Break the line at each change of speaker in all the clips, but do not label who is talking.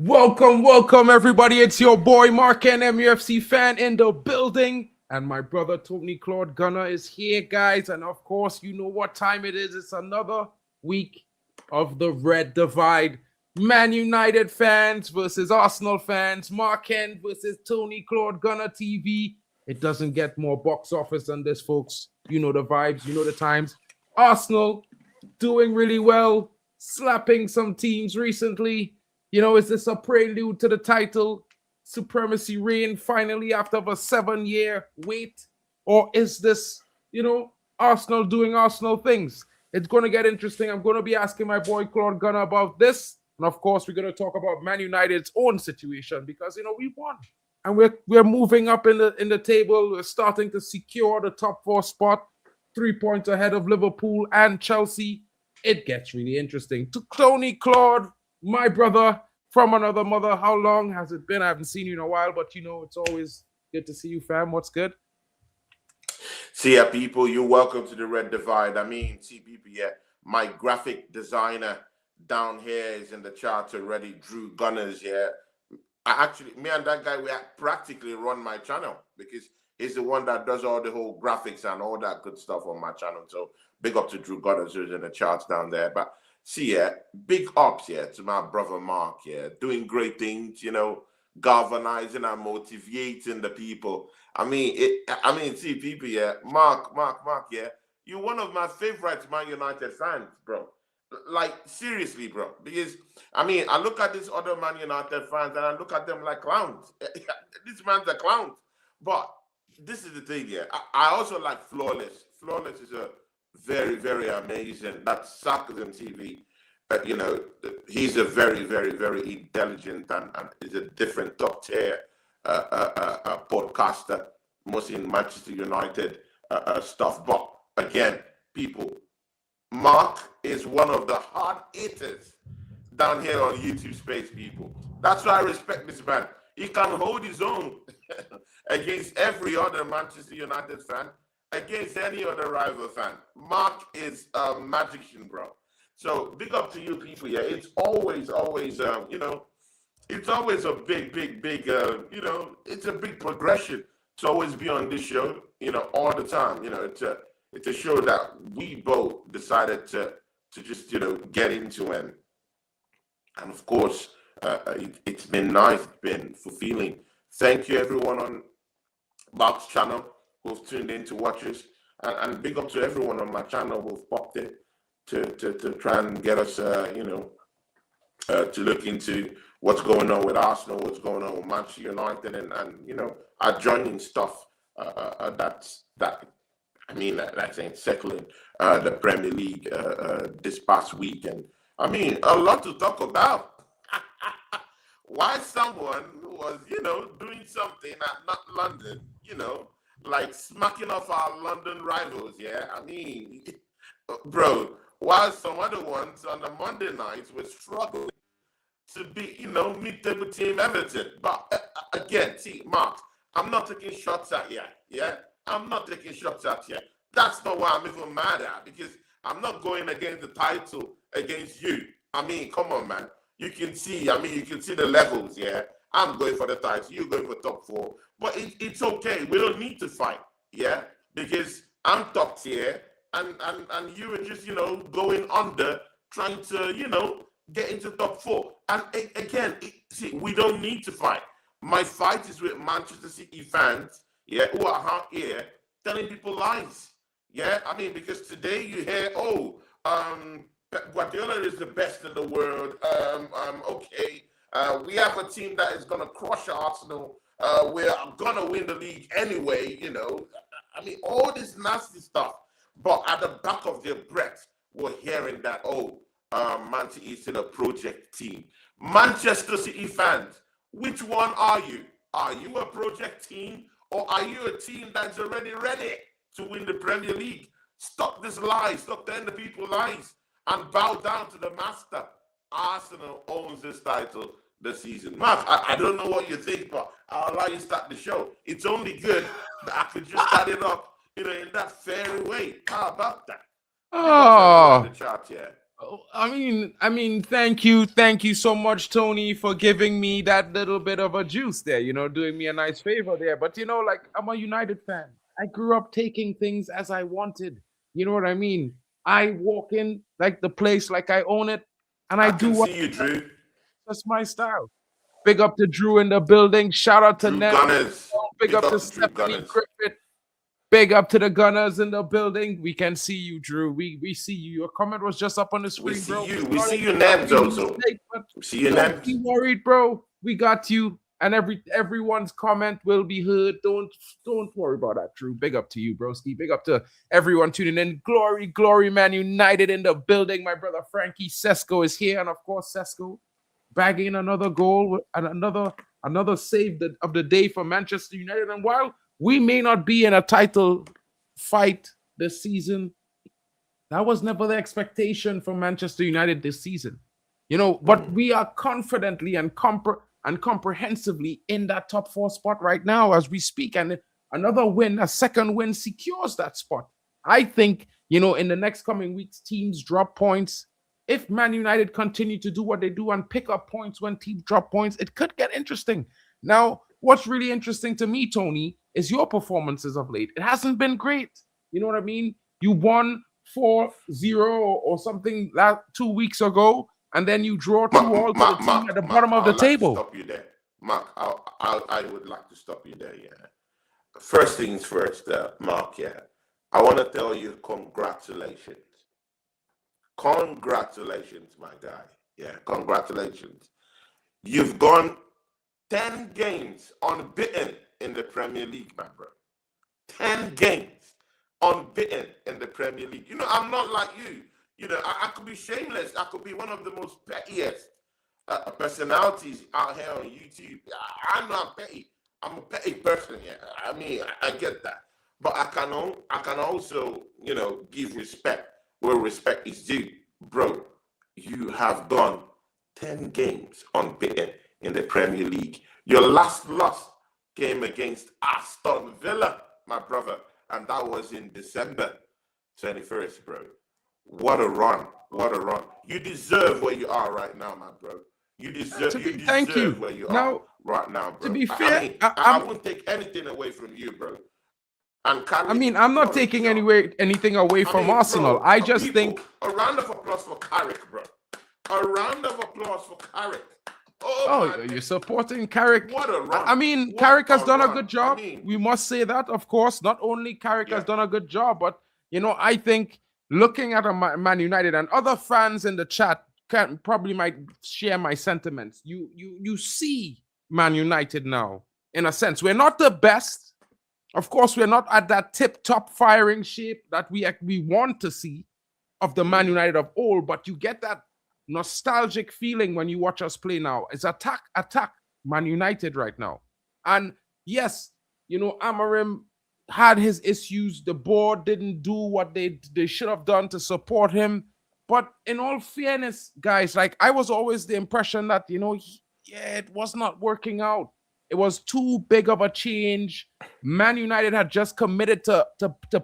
Welcome, everybody. It's your boy Mark and MUFC fan in the building, and my brother Tony Claude Gunner is here, guys. And of course, you know what time it is. It's another week of the Red Divide. Man United fans versus Arsenal fans. Mark Hen versus Tony Claude Gunner TV. It doesn't get more box office than this, folks. You know the vibes. You know the times. Arsenal doing really well, slapping some teams recently. You know, is this a prelude to the title supremacy reign finally after a 7-year wait? Or is this, Arsenal doing Arsenal things? It's going to get interesting. I'm going to be asking my boy Claude Gunner about this. And of course, we're going to talk about Man United's own situation because, we won. And we're moving up in the table. We're starting to secure the top 4 spot, 3 points ahead of Liverpool and Chelsea. It gets really interesting. To Tony Claude, my brother from another mother, how long has it been? I haven't seen you in a while, but it's always good to see you, fam. What's good?
See ya, people. You're welcome to the Red Divide. See people, yeah. My graphic designer down here is in the chat already, Drew Gunners, yeah. Me and that guy, we practically run my channel because he's the one that does all the whole graphics and all that good stuff on my channel. So big up to Drew Gunners who's in the charts down there. But see, yeah, big ups, yeah, to my brother Mark, yeah, doing great things, galvanizing and motivating the people. See, people, yeah, Mark, yeah, you're one of my favorite Man United fans, bro. Like, seriously, bro, because, I look at these other Man United fans and I look at them like clowns. This man's a clown. But this is the thing, yeah, I also like Flawless. Flawless is a very, very amazing. That's Sarcasm TV. He's a very, very, very intelligent and is a different top tier podcaster, mostly in Manchester United stuff. But again, people, Mark is one of the hard hitters down here on YouTube space, people. That's why I respect this man. He can hold his own against every other Manchester United fan, against any other rival fan. Mark is a magician, bro. So big up to you people, yeah. It's always, it's always a big, it's a big progression to always be on this show, all the time. It's a show that we both decided to just, get into, and of course, it's been nice, it's been fulfilling. Thank you everyone on Bob's channel who've tuned in to watch us, and big up to everyone on my channel who've popped in to try and get us, to look into what's going on with Arsenal, what's going on with Manchester United, and adjoining stuff that's settling the Premier League this past week, and a lot to talk about. Why someone was, doing something at not London, like smacking off our London rivals, yeah? Bro, while some other ones on the Monday nights were struggling to be, mid-table team Everton. But again, see, Mark, I'm not taking shots at you, yeah? I'm not taking shots at you. That's not why I'm even mad at, because I'm not going against the title against you. Come on, man. You can see, you can see the levels, yeah? I'm going for the title, you're going for top 4. But it's okay. We don't need to fight, yeah? Because I'm top tier, and you were just, going under, trying to, get into top 4. And again, see, we don't need to fight. My fight is with Manchester City fans, yeah, who are out here telling people lies. Yeah, because today you hear, Guardiola is the best in the world. Okay, we have a team that is going to crush Arsenal. We're going to win the league anyway, all this nasty stuff. But at the back of their breath, we're hearing that, Man City is still a project team. Manchester City fans, which one are you? Are you a project team, or are you a team that's already ready to win the Premier League? Stop this lie. Stop telling the people lies and bow down to the master. Arsenal owns this title this season. Mark, I don't know what you think, but I'll allow you to start the show. It's only good that I could just start it up, in that fairy way. How about that?
Oh,
the chart, yeah.
I mean, thank you so much, Tony, for giving me that little bit of a juice there. Doing me a nice favor there. But like I'm a United fan. I grew up taking things as I wanted. You know what I mean? I walk in like the place like I own it, and I
I
do
can
what
see you, Drew.
that's my style. Big up to Drew in the building. Shout out to
Drew
Nervy.
Gunners.
Big up to
to Drew
Stephanie
Gunners.
Griffith. Big up to the Gunners in the building. We can see you, Drew. We see you. Your comment was just up on the screen,
We see
bro.
you. We see your names also. We see your
Don't
names.
be worried, bro. We got you. And everyone's comment will be heard. Don't worry about that, Drew. Big up to you, broski. Big up to everyone tuning in. Glory, man. United in the building. My brother Frankie Sesko is here. And of course, Sesko bagging another goal and another save of the day for Manchester United. And while we may not be in a title fight this season, that was never the expectation for Manchester United this season. But we are confidently and comprehensively in that top 4 spot right now as we speak. And another win, a second win, secures that spot. I think, in the next coming weeks, teams drop points. If Man United continue to do what they do and pick up points when teams drop points, it could get interesting. Now, what's really interesting to me, Tony, is your performances of late. It hasn't been great. You know what I mean? You won 4-0 or something 2 weeks ago, and then you draw 2-all to the team at the bottom of the table.
Stop you there, Mark. I would like to stop you there. Yeah. First things first, Mark. Yeah. I want to tell you congratulations. Congratulations, my guy. Yeah, congratulations. You've gone 10 games unbeaten in the Premier League, my bro. 10 games unbeaten in the Premier League. I'm not like you. I could be shameless. I could be one of the most pettiest personalities out here on YouTube. I'm not petty. I'm a petty person. Yeah. I mean, I get that. But I can also, give respect where respect is due. Bro, you have gone 10 games unbeaten in the Premier League. Your last loss came against Aston Villa, my brother, and that was in December 21st, bro. What a run. What a run. You deserve where you are right now, my bro. You deserve where you are right now, bro.
To be fair,
I won't take anything away from you, bro.
I'm not taking anything away from Arsenal.
Bro,
I just think
a round of applause for Carrick, bro. A round of applause for Carrick.
You're supporting Carrick.
What a run.
Carrick has done a good job. We must say that, of course. Not only Carrick has done a good job, but I think looking at a Man United, and other fans in the chat probably might share my sentiments. You see Man United now, in a sense. We're not the best. Of course, we're not at that tip-top firing shape that we want to see of the Man United of old, but you get that nostalgic feeling when you watch us play now. It's attack, Man United right now. And yes, Amorim had his issues. The board didn't do what they should have done to support him. But in all fairness, guys, like I was always the impression that, it was not working out. It was too big of a change. Man United had just committed to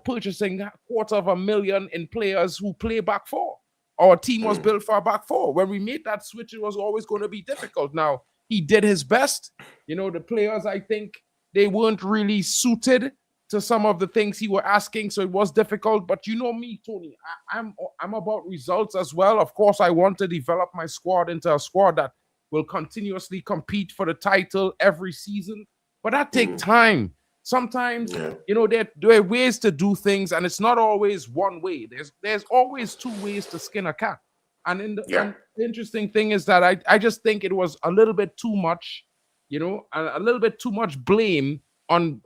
purchasing $250,000 in players who play back 4. Our team was built for a back 4. When we made that switch, it was always going to be difficult. Now, he did his best. The players, I think, they weren't really suited to some of the things he were asking, so it was difficult. But you know me, Tony, I'm about results as well. Of course, I want to develop my squad into a squad that will continuously compete for the title every season. But that takes time. Sometimes, there are ways to do things, and it's not always one way. There's always 2 ways to skin a cat. And the interesting thing is that I just think it was a little bit too much, a little bit too much blame on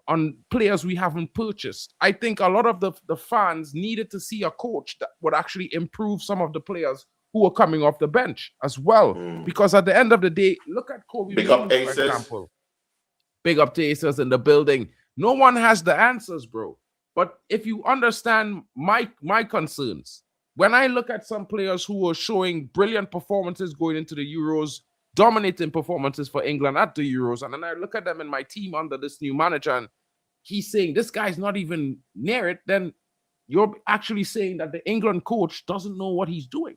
players we haven't purchased. I think a lot of the fans needed to see a coach that would actually improve some of the players who are coming off the bench as well. Because at the end of the day, look at Kobe Manu, for example. Big up to Aces in the building. No one has the answers, bro. But if you understand my concerns, when I look at some players who are showing brilliant performances going into the Euros, dominating performances for England at the Euros, and then I look at them in my team under this new manager, and he's saying this guy's not even near it, then you're actually saying that the England coach doesn't know what he's doing.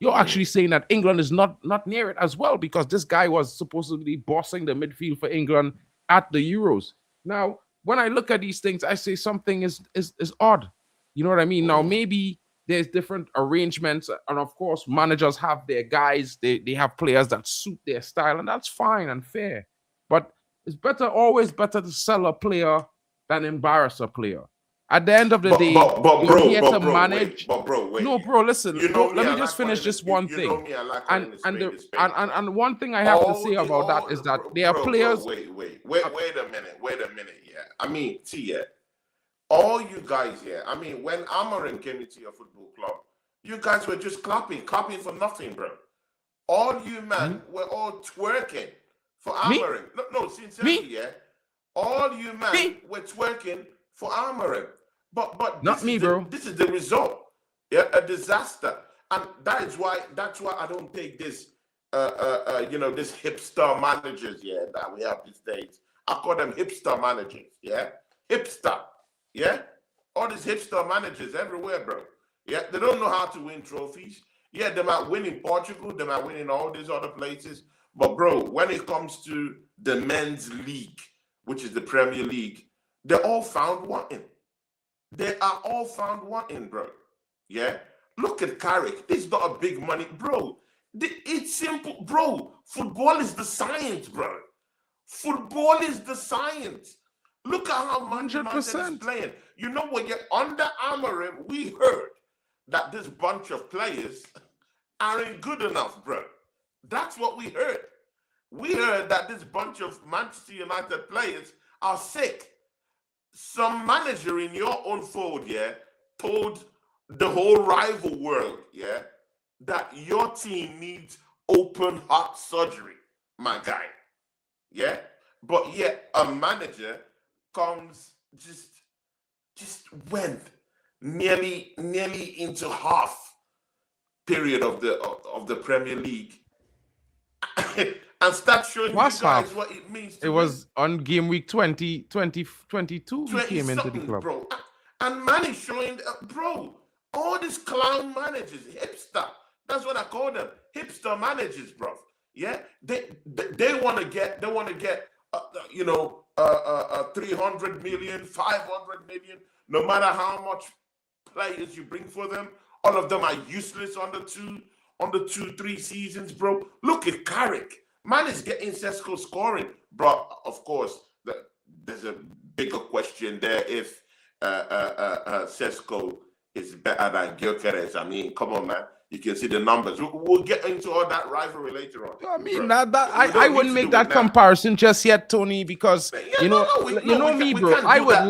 you're actually saying that England is not near it as well, because this guy was supposedly bossing the midfield for England at the Euros. Now, when I look at these things, I say something is odd. You know what I mean? Now, maybe there's different arrangements, and of course, managers have their guys. They have players that suit their style, and that's fine and fair. But it's always better to sell a player than embarrass a player. At the end of the day, you're here to manage.
Wait.
No, bro, listen.
You know
let me just finish this one thing.
You know me, I like
and one thing I have to say about that is that there are players.
Wait a minute. Yeah, I mean, see, yeah, all you guys here. I mean, when Amorim came into your football club, you guys were just clapping for nothing, bro. All you man were all twerking for Amorim. No, sincerely, yeah. All you man were twerking for Amorim. But
not me, bro.
This is the result. Yeah, a disaster. And that's why I don't take this this hipster managers, yeah, that we have these days. I call them hipster managers, yeah. Hipster. Yeah. All these hipster managers everywhere, bro. Yeah, they don't know how to win trophies. Yeah, they might win in Portugal, they might win in all these other places. But bro, when it comes to the men's league, which is the Premier League, they're all found wanting. They are all found wanting, bro. Yeah? Look at Carrick. This is not a big money, bro. It's simple, bro. Football is the science, bro. Football is the science. Look at how Manchester is playing. You know what? Under Amorim, we heard that this bunch of players aren't good enough, bro. That's what we heard. We heard that this bunch of Manchester United players are sick. Some manager in your own fold, yeah, told the whole rival world, yeah, that your team needs open heart surgery, my guy. Yeah? But yet a manager comes just went nearly into half period of the Premier League. And start showing you guys what it means to
was on game week 2022 he came into the club.
Bro. And man is showing, bro, all these clown managers, hipster, that's what I call them, hipster managers, bro. Yeah, they want to get 300 million, 500 million, no matter how much players you bring for them. All of them are useless on the 2-3 seasons, bro. Look at Carrick. Man is getting Sesko scoring, bro. Of course, there's a bigger question there if Sesko is better than Gyökeres. I mean, come on, man. You can see the numbers. We'll get into all that rivalry later on.
I mean, I wouldn't make that comparison just yet, Tony, because you know me, bro. I would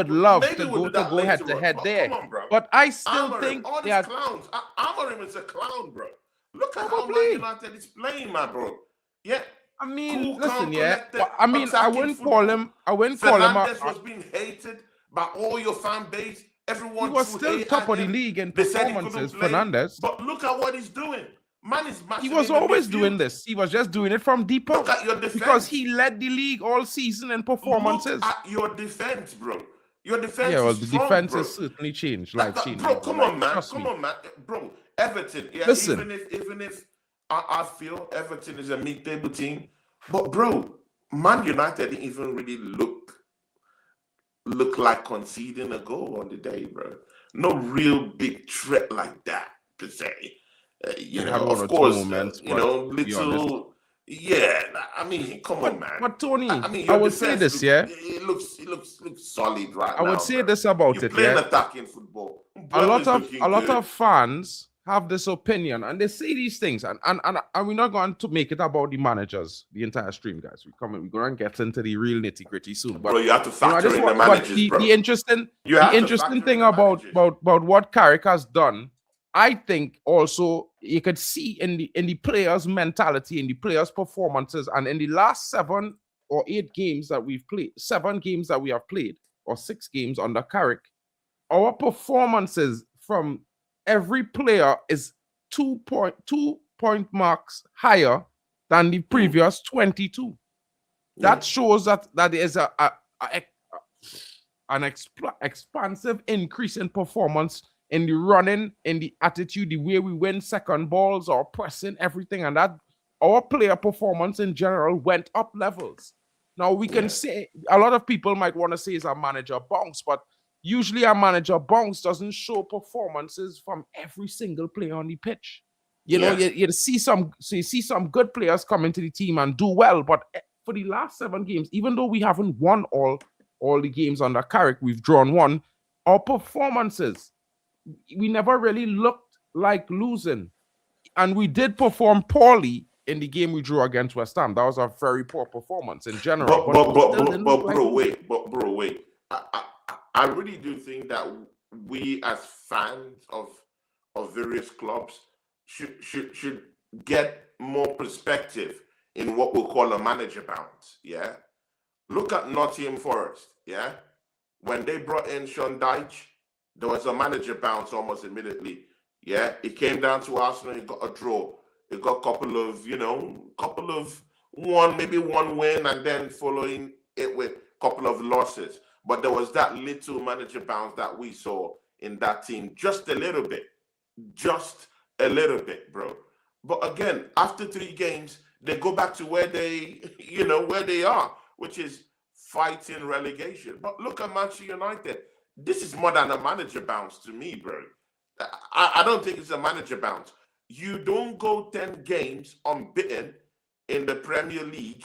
love to go head to head there. But I still think
all these clowns. Amorim is a clown, bro. Look at how Man United is playing, my bro. Yeah.
I mean, listen, yeah. I mean, I wouldn't call him. Fernandes
was being hated by all your fan base. Everyone
he was still top of the league in performances, Fernandes.
But look at what he's doing. Man is
he was always doing this. He was just doing it from deep out.
Look at your defense.
Because he led the league all season in performances.
Look at your defense, bro. Your defense
the
strong,
defense
bro.
has certainly changed. Life-changing.
Bro, come on, man. Come on, man. Bro, Everton. Yeah,
listen.
Even if I feel Everton is a mid-table team. But, bro, Man United didn't even really look like conceding a goal on the day, bro. No real big threat like that, per se. Of course, little... Yeah, I mean, come on, man.
But Tony, I would say this, yeah.
It looks solid now.
I would say this about it,
yeah. Attacking football.
A lot of fans have this opinion, and they say these things, and we're not going to make it about the managers the entire stream, guys. We're going to get into the real nitty gritty soon. But
bro, you have to factor in the managers, bro.
The interesting thing about what Carrick has done, I think also you could see in the players' mentality, in the players' performances, and in the last 7 or 8 games that we've played, 7 games that we have played, or 6 games under Carrick, our performances from every player is 2 point marks higher than the previous 22. That shows that there is an expansive increase in performance in the running, in the attitude, the way we win second balls or pressing, everything, and that our player performance in general went up levels. Now we can say a lot of people might want to say it's a manager bounce, but usually a manager bounce doesn't show performances from every single player on the pitch. You know, you see some good players come into the team and do well, but for the last 7 games, even though we haven't won all the games under Carrick, we've drawn one. Our performances, we never really looked like losing, and we did perform poorly in the game we drew against West Ham. That was a very poor performance in general.
But bro, wait. I really do think that we as fans of various clubs should get more perspective in what we'll call a manager bounce. Yeah. Look at Nottingham Forest. Yeah. When they brought in Sean Dyche, there was a manager bounce almost immediately. Yeah. It came down to Arsenal, it got a draw. It got a couple of maybe one win, and then following it with a couple of losses. But there was that little manager bounce that we saw in that team, just a little bit, bro. But again, after 3 games, they go back to where they are, which is fighting relegation. But look at Manchester United. This is more than a manager bounce to me, bro. I don't think it's a manager bounce. You don't go 10 games unbeaten in the Premier League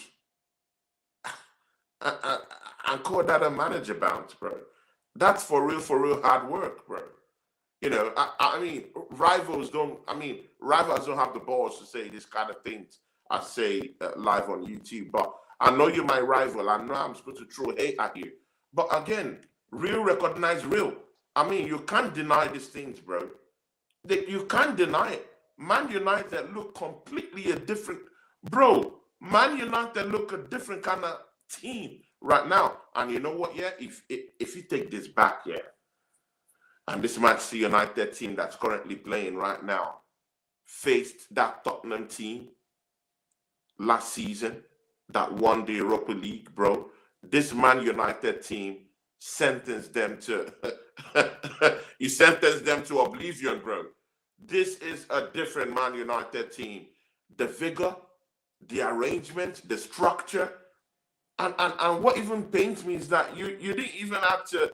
and call that a manager bounce, bro. That's for real hard work, bro. You know, I mean, rivals don't have the balls to say this kind of things I say live on YouTube. But I know you're my rival. I know I'm supposed to throw hate at you. But again, real recognize real. I mean, you can't deny these things, bro. You can't deny it. Man United look completely a different, bro. Man United look a different kind of team right now. And you know what? Yeah, if you take this back, yeah, and this Manchester United team that's currently playing right now faced that Tottenham team last season that won the Europa League, bro. This Man United team sentenced them to oblivion, bro. This is a different Man United team. The vigor, the arrangement, the structure, and what even pains me is that you didn't even have to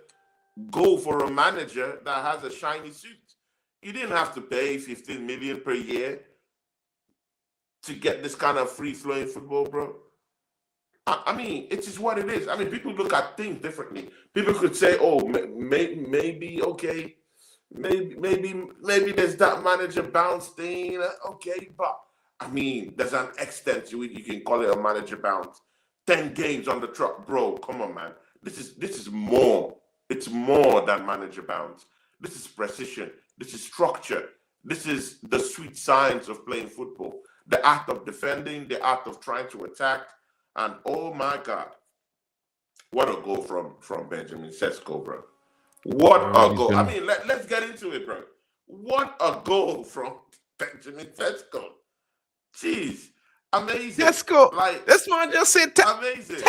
go for a manager that has a shiny suit. You didn't have to pay 15 million per year to get this kind of free-flowing football, bro. I mean, it is what it is. I mean, people look at things differently. People could say, "Oh, maybe okay, maybe there's that manager bounce thing, okay." But I mean, there's an extent to it. You can call it a manager bounce. 10 games on the truck, bro. Come on, man. This is more. It's more than manager bounce. This is precision. This is structure. This is the sweet science of playing football. The art of defending, the art of trying to attack. And oh my God, what a goal from Benjamin Sesko, bro. What a goal. I mean, let's get into it, bro. What a goal from Benjamin Sesko. Jeez. Amazing.
Sesko. Like, this man just said amazing.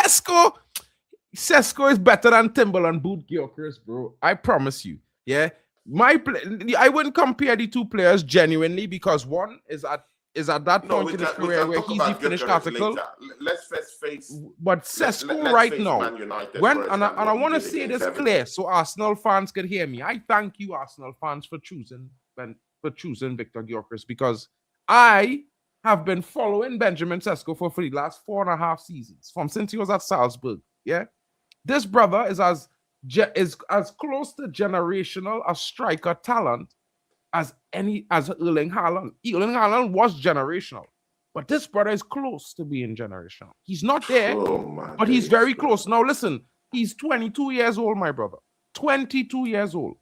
Sesko is better than Timberland boot Gyökeres, bro. I promise you. Yeah. I wouldn't compare the two players genuinely because one is at that point in his career where he's the finished article.
Let's first face.
But Sesko right now, I want to say this clear so Arsenal fans could hear me. I thank you, Arsenal fans, for choosing Victor Gyökeres, because I have been following Benjamin Sesko for the last 4.5 seasons, since he was at Salzburg. Yeah, this brother is as close to generational a striker talent as Erling Haaland. Erling Haaland was generational, but this brother is close to being generational. He's not there, but he's very close. Now listen, he's 22 years old, my brother. 22 years old.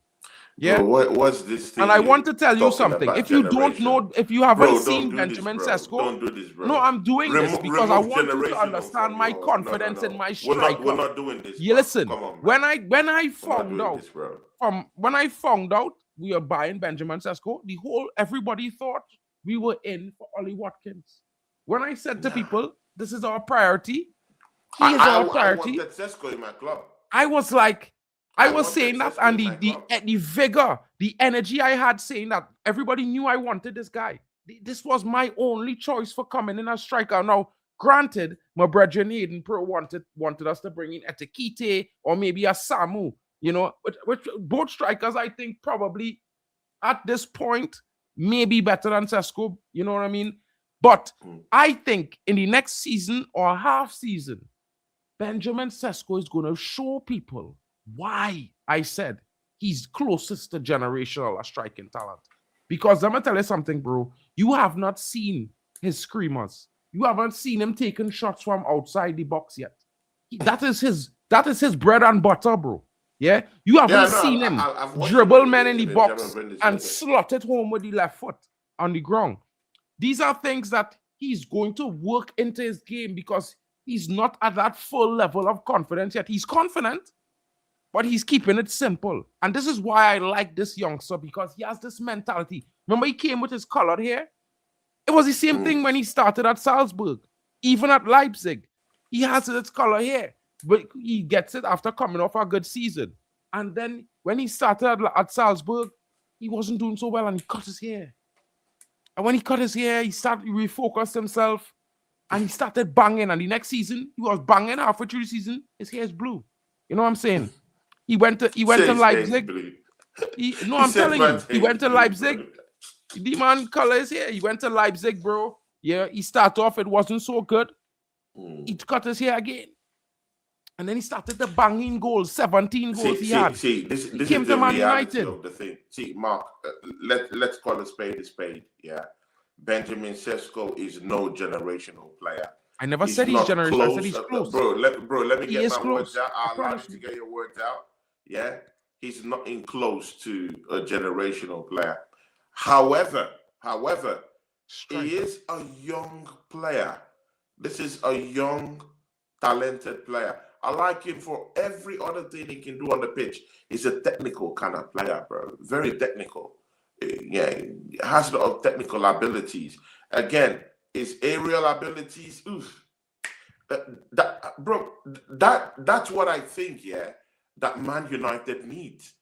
Yeah.
Bro, what's this thing?
And I want to tell you something. If you don't know, if you haven't seen Benjamin Sesko,
don't do this, bro.
No, I'm doing this because I want you to understand my confidence in my striker.
We're not doing this.
You listen. Come on, when I found out when I found out we were buying Benjamin Sesko, everybody thought we were in for Ollie Watkins. When I said to people, this is our priority, he is our priority.
I wanted Sesko in my club.
I was like, I was saying that,
Sesko
and
in my club.
the vigor, the energy I had saying that everybody knew I wanted this guy. This was my only choice for coming in as striker. Now, granted, my brother Hayden Pro wanted us to bring in Etekite or maybe a Samu, you know, which both strikers I think probably at this point may be better than Sesko, you know what I mean? But I think in the next season or half season, Benjamin Sesko is going to show people why I said he's closest to generational striking talent. Because I'm going to tell you something, bro. You have not seen his screamers. You haven't seen him taking shots from outside the box yet. That is his bread and butter, bro. Yeah? You haven't seen him dribble men in the box and slot it home with the left foot on the ground. These are things that he's going to work into his game because he's not at that full level of confidence yet. He's confident, but he's keeping it simple. And this is why I like this youngster, because he has this mentality. Remember, he came with his colored hair? It was the same thing when he started at Salzburg. Even at Leipzig, he has his color hair, but he gets it after coming off a good season. And then when he started at Salzburg, he wasn't doing so well, and he cut his hair. And when he cut his hair, he refocused himself, and he started banging. And the next season, he was banging halfway through the season. His hair is blue. You know what I'm saying? He went to Leipzig. I'm telling you, he went to Leipzig. The man color his hair. He went to Leipzig, bro. Yeah, he started off, it wasn't so good. He cut his hair again. And then he started the banging goals, 17 goals he had.
This
he
is
came
the
to Man
reality
United.
of the thing. See, Mark, let's call a spade, yeah? Benjamin Sesko is no generational player.
I never said he's generational. I said he's close.
Bro, let me get my
close.
words out. I'll allow you to get your words out. Yeah? He's not in close to a generational player. However, he is a young player. This is a young, talented player. I like him for every other thing he can do on the pitch. He's a technical kind of player, bro. Very technical. Yeah, has a lot of technical abilities. Again, his aerial abilities. Oof. That's what I think. Yeah, that Man United needs.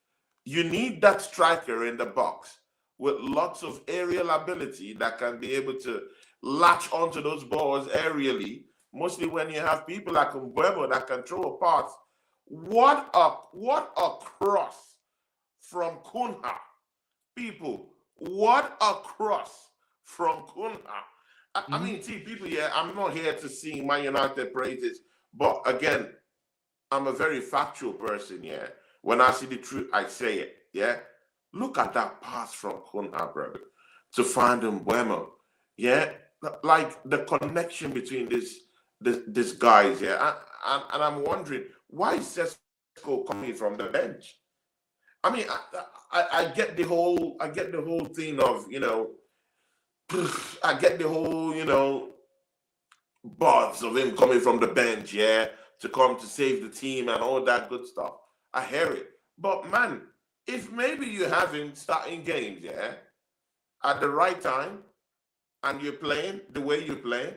You need that striker in the box with lots of aerial ability that can be able to latch onto those balls aerially. Mostly when you have people like Mbeumo that can throw a pass. What a cross from Cunha. People, what a cross from Cunha. I mean, see, people, yeah, I'm not here to sing Man United praises, but again, I'm a very factual person, yeah. When I see the truth, I say it, yeah. Look at that pass from Cunha, bro, to find Mbeumo, yeah. Like the connection between this guys, yeah. And I'm wondering, why is Sesko coming from the bench? I mean, I get the whole thing of, you know, I get the whole, you know, buzz of him coming from the bench, yeah, to come to save the team and all that good stuff. I hear it. But man, if maybe you have him starting games, yeah, at the right time, and you're playing the way you're playing,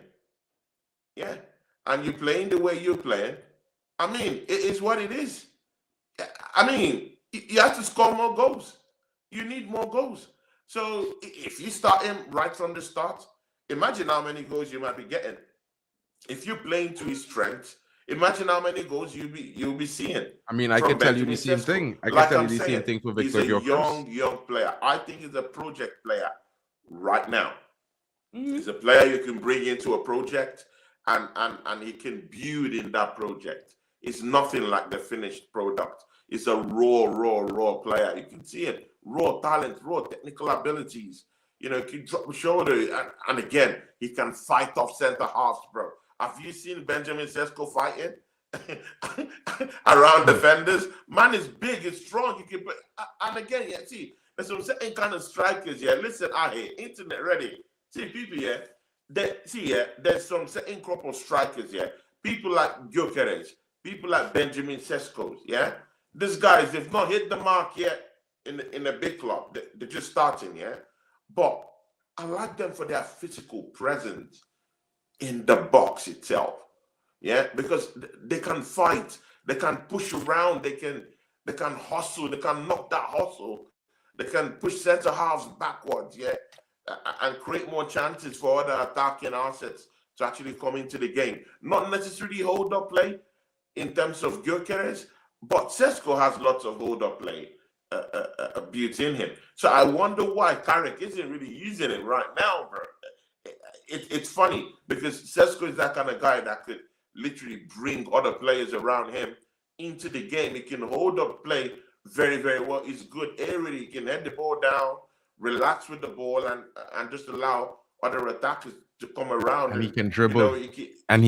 yeah, and you're playing the way you're playing, I mean, it is what it is. I mean, you have to score more goals. You need more goals. So if you start him right from the start, imagine how many goals you might be getting. If you're playing to his strengths, imagine how many goals you'll be seeing.
I mean, I can tell you the same thing. I can tell you the same thing for Victor Gyökeres.
He's a young player. I think he's a project player right now. He's a player you can bring into a project and he can build in that project. It's nothing like the finished product. It's a raw player. You can see it. Raw talent, raw technical abilities. You know, he can drop the shoulder. And again, he can fight off center halves, bro. Have you seen Benjamin Sesko fighting around defenders? Man is big, is strong. He can, and again, yeah, see, there's some certain kind of strikers, yeah. Listen, out here, internet ready. See, people, yeah. There's some certain crop of strikers, yeah. People like Gyökeres, people like Benjamin Sesko, yeah. These guys, they've not hit the mark yet in a big club. They're just starting, yeah. But I like them for their physical presence in the box itself, yeah, because they can fight, they can push around, they can They can hustle. They can knock that hustle. They can push centre halves backwards, and create more chances for other attacking assets to actually come into the game. Not necessarily hold up play in terms of Gyökeres, but Sesko has lots of hold up play built in him. So I wonder why Carrick isn't really using it right now, bro. It's funny because Sesko is that kind of guy that could literally bring other players around him into the game. He can hold up play very, very well. He's good aerially. He can head the ball down, relax with the ball, and just allow other attackers to come around.
And he can dribble. He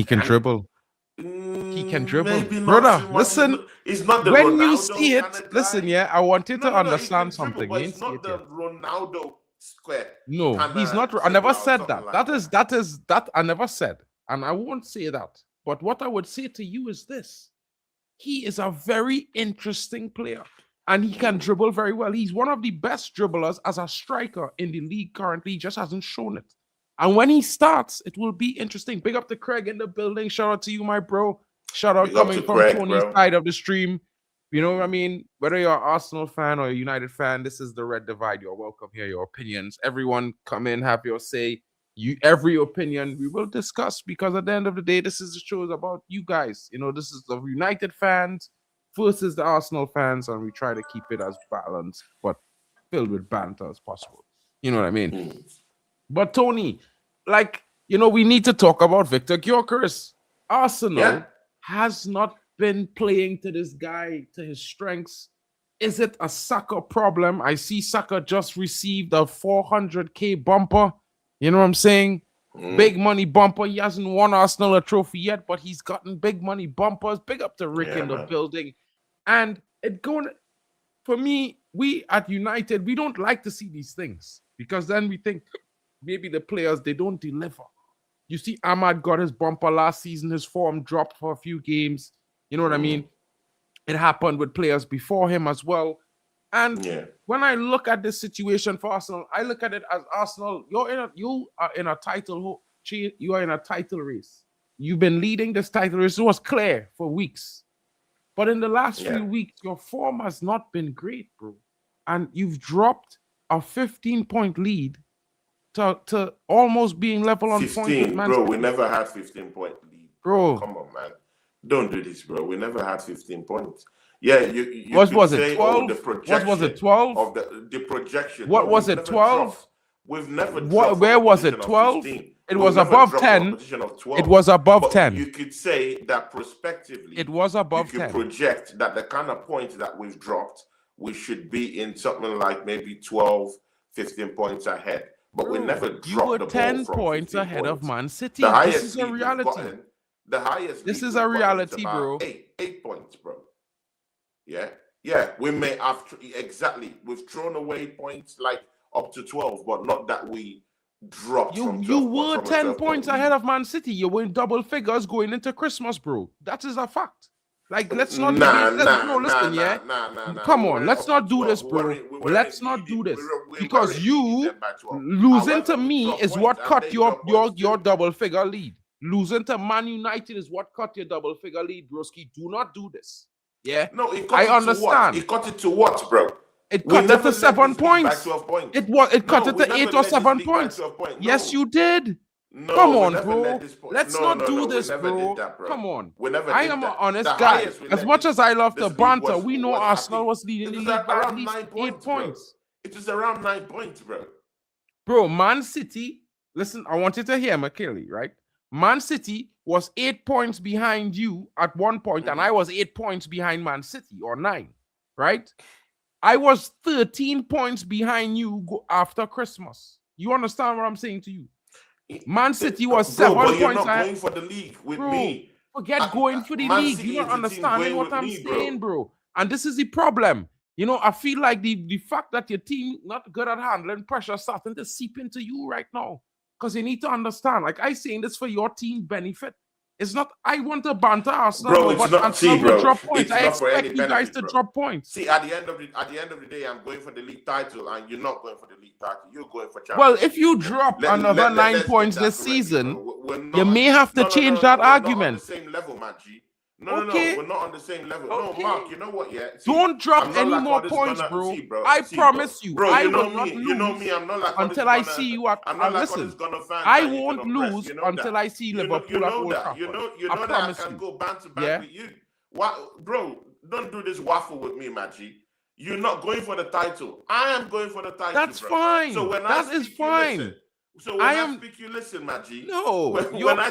can dribble. He can dribble. Brother, listen.
It's not the
when
Ronaldo
you see it,
kind of
listen, I want you to understand
dribble,
something.
but it's not the Ronaldo square.
No, he's not. I never said that. That is I never said. And I won't say that. But what I would say to you is this. He is a very interesting player. And he can dribble very well. He's one of the best dribblers as a striker in the league currently. He just hasn't shown it. And when he starts, it will be interesting. Big up to Craig in the building. Shout out to you, my bro. Shout out coming from Craig, Tony's side of the stream. You know what I mean? Whether you're an Arsenal fan or a United fan, this is the Red Divide. You're welcome here. Your opinions. Everyone come in, have your say. Every opinion we will discuss, because at the end of the day, this is the show about you guys. You know, this is the United fans versus the Arsenal fans, and we try to keep it as balanced but filled with banter as possible. You know what I mean? But Tony, we need to talk about Victor Gyökeres. Arsenal has not been playing to this guy to his strengths. Is it a Saka problem? I see Saka just received a 400k bumper. You know what I'm saying? Big money bumper. He hasn't won Arsenal a trophy yet, but he's gotten big money bumpers. Big up to Rick in the building. And for me, we at United, we don't like to see these things, because then we think maybe the players, they don't deliver. You see, Ahmad got his bumper last season. His form dropped for a few games. You know what I mean? It happened with players before him as well. And when I look at this situation for Arsenal, I look at it as Arsenal, you are in a title race. You've been leading this title race. It was clear for weeks. But in the last few weeks, your form has not been great, bro. And you've dropped a 15-point lead to almost being level on points with Man City.
Bro, we never had 15-point lead.
Bro.
Come on, man. Don't do this, bro. We never had 15 points. Yeah, you
what was it, 12? What was it, 12?
Of the projection.
What was it, 12?
We've never dropped.
Where was it, 12? It was above 10. It was above 10.
You could say that prospectively,
it was above 10.
You could project that the kind of points that we've dropped, we should be in something like maybe 12, 15 points ahead. But we never dropped
you were
the
10
ball
points ahead of Man City.
This
is a reality.
The highest.
This is a reality, bro.
8 points, bro. Yeah. We may have we've thrown away points like up to 12, but not that we dropped.
You were 10 points ahead of Man City. You were in double figures going into Christmas, bro. That is a fact. Let's not come on, let's not do this, bro. Let's not do this, because you losing to me is what cut your double figure lead. Losing to Man United is what cut your double figure lead, broski. Do not do this. Yeah,
no,
I understand.
It cut it to what, bro?
It cut it to 7 points. It cut it to 8 or 7 points. Yes, you did.
No,
come on, bro. Let's not do this, bro. Come on. I am an honest guy. As much as I love the banter, we know Arsenal was leading the league by at least 8 points.
It is around 9 points, bro.
Bro, Man City, listen, I want you to hear me clearly, right? Man City was 8 points behind you at one point, and I was 8 points behind Man City, or 9, right? I was 13 points behind you after Christmas. You understand what I'm saying to you? Man City was 7 points.
You're not going for the league with me.
Forget going for the league. You're not understanding what I'm saying, bro. And this is the problem. You know, I feel like the fact that your team not good at handling pressure starting to seep into you right now. Because you need to understand, like I saying this for your team benefit. It's not, I want to banter Arsenal,
bro, it's not, see, bro,
drop points. I expect you guys to
bro.
Drop points.
See, at the end of the day, I'm going for the league title, and you're not going for the league title. You're going for Champions.
Well, if you drop another 9 points this season, you may have to change that argument.
Not on the same level, man, G. No, we're not on the same level.
Okay.
No, Mark, you know what? Yeah,
don't drop any more points, bro. I promise you,
bro.
I
You know
will not
me.
lose
You know me. I'm not like
until I see you at.
I'm not like
Listen,
all this Gunner fans
I
that you
won't
can oppress.
lose
You know
until
that.
I see Liverpool at Old Trafford.
You know
I
that I
promise
can
you.
go back to back with you. What, bro? Don't do this waffle with me, Maggie. You're not going for the title. I am going for the title.
That's
bro.
fine.
So when
that is fine.
Listen. So when I speak, you listen, Maggie.
No,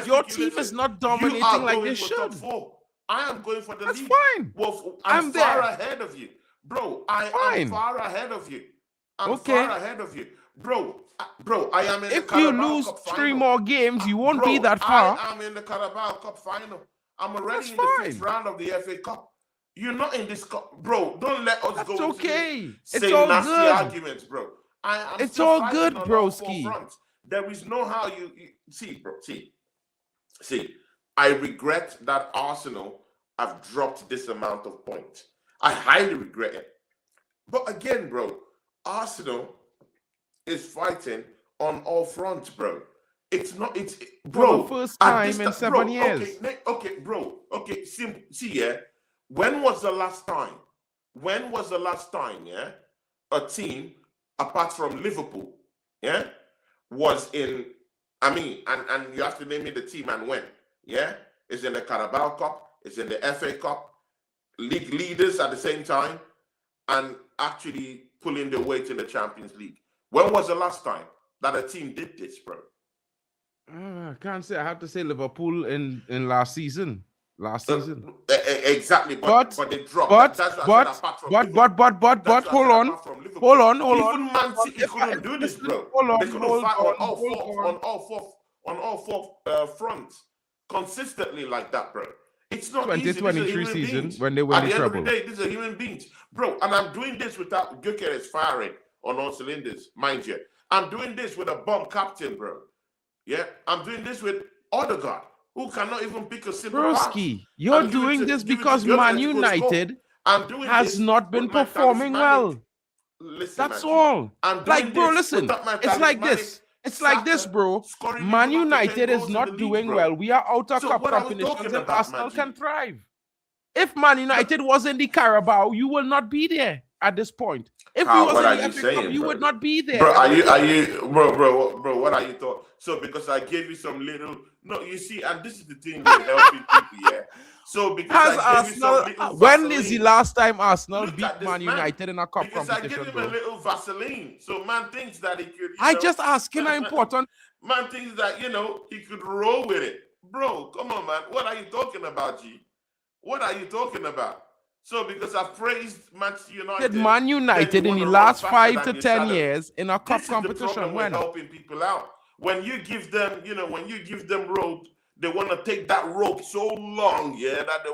your team is not dominating like they should.
Top 4. I am going for the league.
That's fine.
Well, I'm far ahead of you, bro. I'm far ahead of you. I'm far ahead of you, bro. I am in the Carabao Cup final. If you lose 3 more games, you won't be that far. I am in the Carabao Cup final. I'm already in the 5th round of the FA Cup. You're not in this cup, bro. Don't let us go.
Okay.
It's all nasty good. Arguments, bro.
It's all good, broski.
There is no how you see, bro. See. I regret that Arsenal have dropped this amount of points. I highly regret it. But again, bro, Arsenal is fighting on all fronts, bro. It's not. It's bro.
For the first time in 7 years.
Okay, bro. Okay, see, yeah. When was the last time? Yeah, a team apart from Liverpool, yeah, was in. I mean, and you have to name me the team and when. Yeah, it's in the Carabao Cup, it's in the FA Cup, league leaders at the same time, and actually pulling their weight in the Champions League. When was the last time that a team did this, bro?
I can't say. I have to say Liverpool in last season.
Exactly, but they dropped.
But hold on.
Even Man City couldn't do this, bro. They couldn't fight on all four fronts consistently like that, bro. It's not
2023 season when they were in trouble.
At the end of the day, these are human beings, bro. And I'm doing this without Gyökeres firing on all cylinders, mind you. I'm doing this with a bomb captain, bro. Yeah, I'm doing this with Odegaard, who cannot even pick a simple
Broski, you're doing this because Man United has not been performing well.
Listen,
that's all. Like, bro, listen, it's like this. It's like this, bro. Man United is not doing well. We are out of cup competitions and Arsenal can thrive. If Man United was in the Carabao, you will not be there at this point. If we was in the FA Cup, you would not be there.
Bro, bro, what are you talking? So because I gave you some little, no, you see, and this is the thing with helping people, yeah. So because I gave you some little
when is the last time Arsenal beat Man United in a cup competition?
Because I gave him a little Vaseline, so man thinks that he could.
I just asking how important.
Man thinks that he could roll with it, bro. Come on, man. What are you talking about, G? What are you talking about? So because I've praised Manchester United,
Man United in the last 5 to 10 years in a cup competition.
When helping people out, when you give them, when you give them rope, they want to take that rope so long, yeah, that they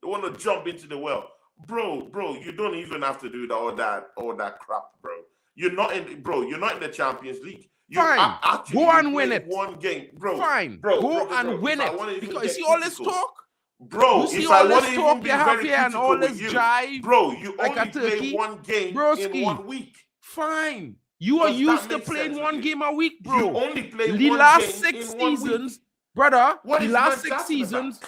want to jump into the well, bro. You don't even have to do all that crap, bro. You're not in the Champions League.
Fine, go and win it.
One game, bro.
Fine, go and win it. Because you see all this talk.
Bro,
if I want to even be very critical with you,
jive, bro, you
like
only play one game in 1 week.
Fine. You are used to playing one game a week, bro.
You only play
the
one
last
game
6
in 1
seasons,
week.
brother.
What
the last 6 seasons,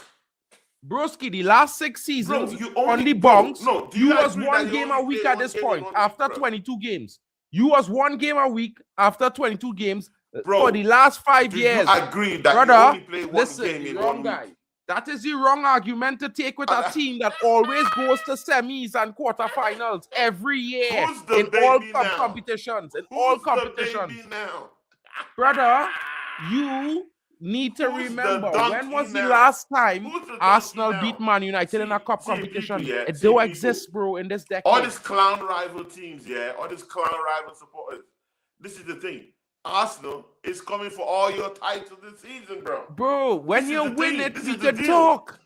broski. The last 6 seasons on the bunks. You was one game a week at this point after 22 games. You was one game a week after 22 games for the last 5 years.
I agree that
brother,
you only play one game in 1 week.
That is the wrong argument to take with a team that always goes to semis and quarterfinals every year in all competitions. Brother, you need to remember when was the last time Arsenal beat Man United in a cup competition? It don't exist, bro, in this decade.
All these clown rival teams, all these clown rival supporters. This is the thing. Arsenal is coming for all your titles this season, bro.
Bro, when you win it, we can talk.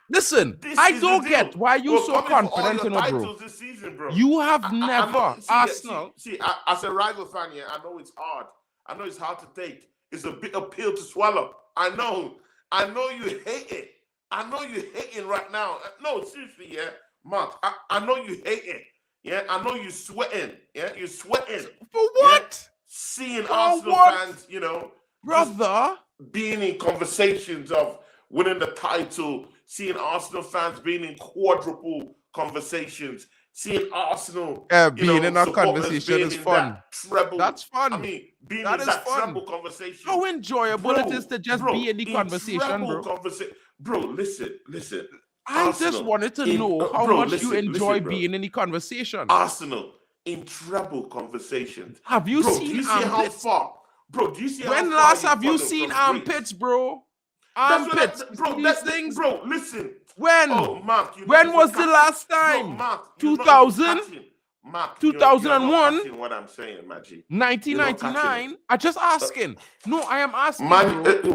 Listen, I don't get why you're so confident, bro.
This season, bro.
You have never, Arsenal.
See, as a rival fan, I know it's hard. I know it's hard to take. It's a bit of pill to swallow. I know you hate it. I know you're hating right now. No, seriously, Mark, I know you hate it. Yeah, I know you're sweating. Yeah, you're sweating.
For what?
Seeing Arsenal fans,
brother,
being in conversations of winning the title, seeing Arsenal fans being in quadruple conversations, seeing Arsenal
being in a
supporters
conversation
being
is
in
fun.
that treble.
That's fun.
I mean, being
that
in
is
that
fun.
treble conversation.
How enjoyable it is to just be in the conversation, bro.
Bro, listen.
I
Arsenal,
just wanted to know how much you enjoy being in the conversation.
Arsenal in treble conversations.
Have you seen
do you see
armpits?
how far? Bro, do you see
when
how
last
far
have you seen armpits, bro? Armpits,
bro.
These things.
Bro, listen.
When?
Oh, Mark,
when was the last time?
Bro, Mark,
2000?
Mark,
2001?
You're what I'm saying, Maggie.
1999? I'm just asking. No, I am asking.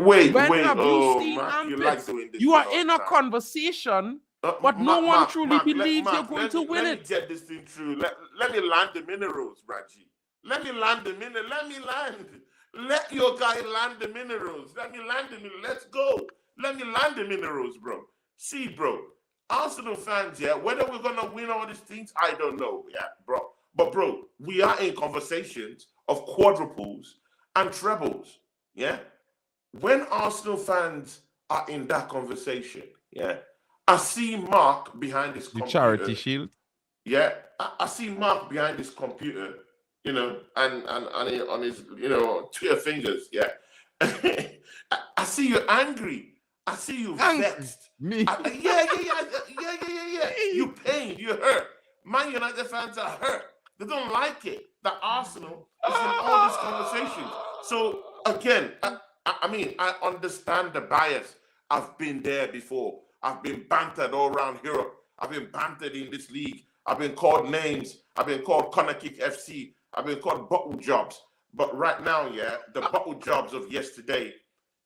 Wait.
When have you seen
Mark,
armpits? You are in a conversation, but no one truly believes you're going to win it.
Let me get this thing through. Let me land the minerals, Maggie. Let me land the minerals. Let me land. Let your guy land the minerals. Let me land the minerals. Let's go. Let me land the minerals, bro. See, bro. Arsenal fans, yeah, whether we're going to win all these things, I don't know, yeah, bro. But, bro, we are in conversations of quadruples and trebles, yeah? When Arsenal fans are in that conversation, yeah, I see Mark behind his computer.
Charity Shield?
Yeah, I see Mark behind his computer, and on his, Twitter fingers, yeah. I see you angry. I see you vexed.
Me?
Yeah. You pained. You hurt. Man United fans are hurt. They don't like it that Arsenal is in all these conversations. So again, I understand the bias. I've been there before. I've been bantered all around Europe. I've been bantered in this league. I've been called names. I've been called corner kick FC. I've been called bottle jobs. But right now, yeah, the bottle jobs of yesterday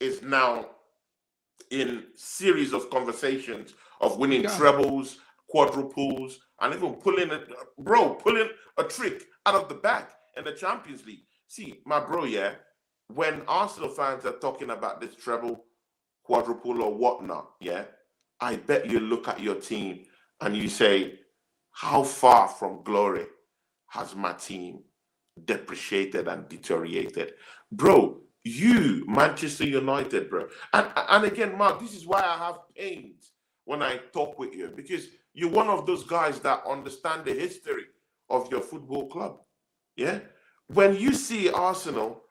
is now in series of conversations of winning trebles, quadruples, and even pulling a trick out of the bag in the Champions League. See, my bro, yeah, when Arsenal fans are talking about this treble, quadruple, or whatnot, yeah, I bet you look at your team and you say, how far from glory has my team depreciated and deteriorated? Bro, you, Manchester United, bro. And again, Mark, this is why I have pains when I talk with you, because you're one of those guys that understand the history of your football club. Yeah? When you see Arsenal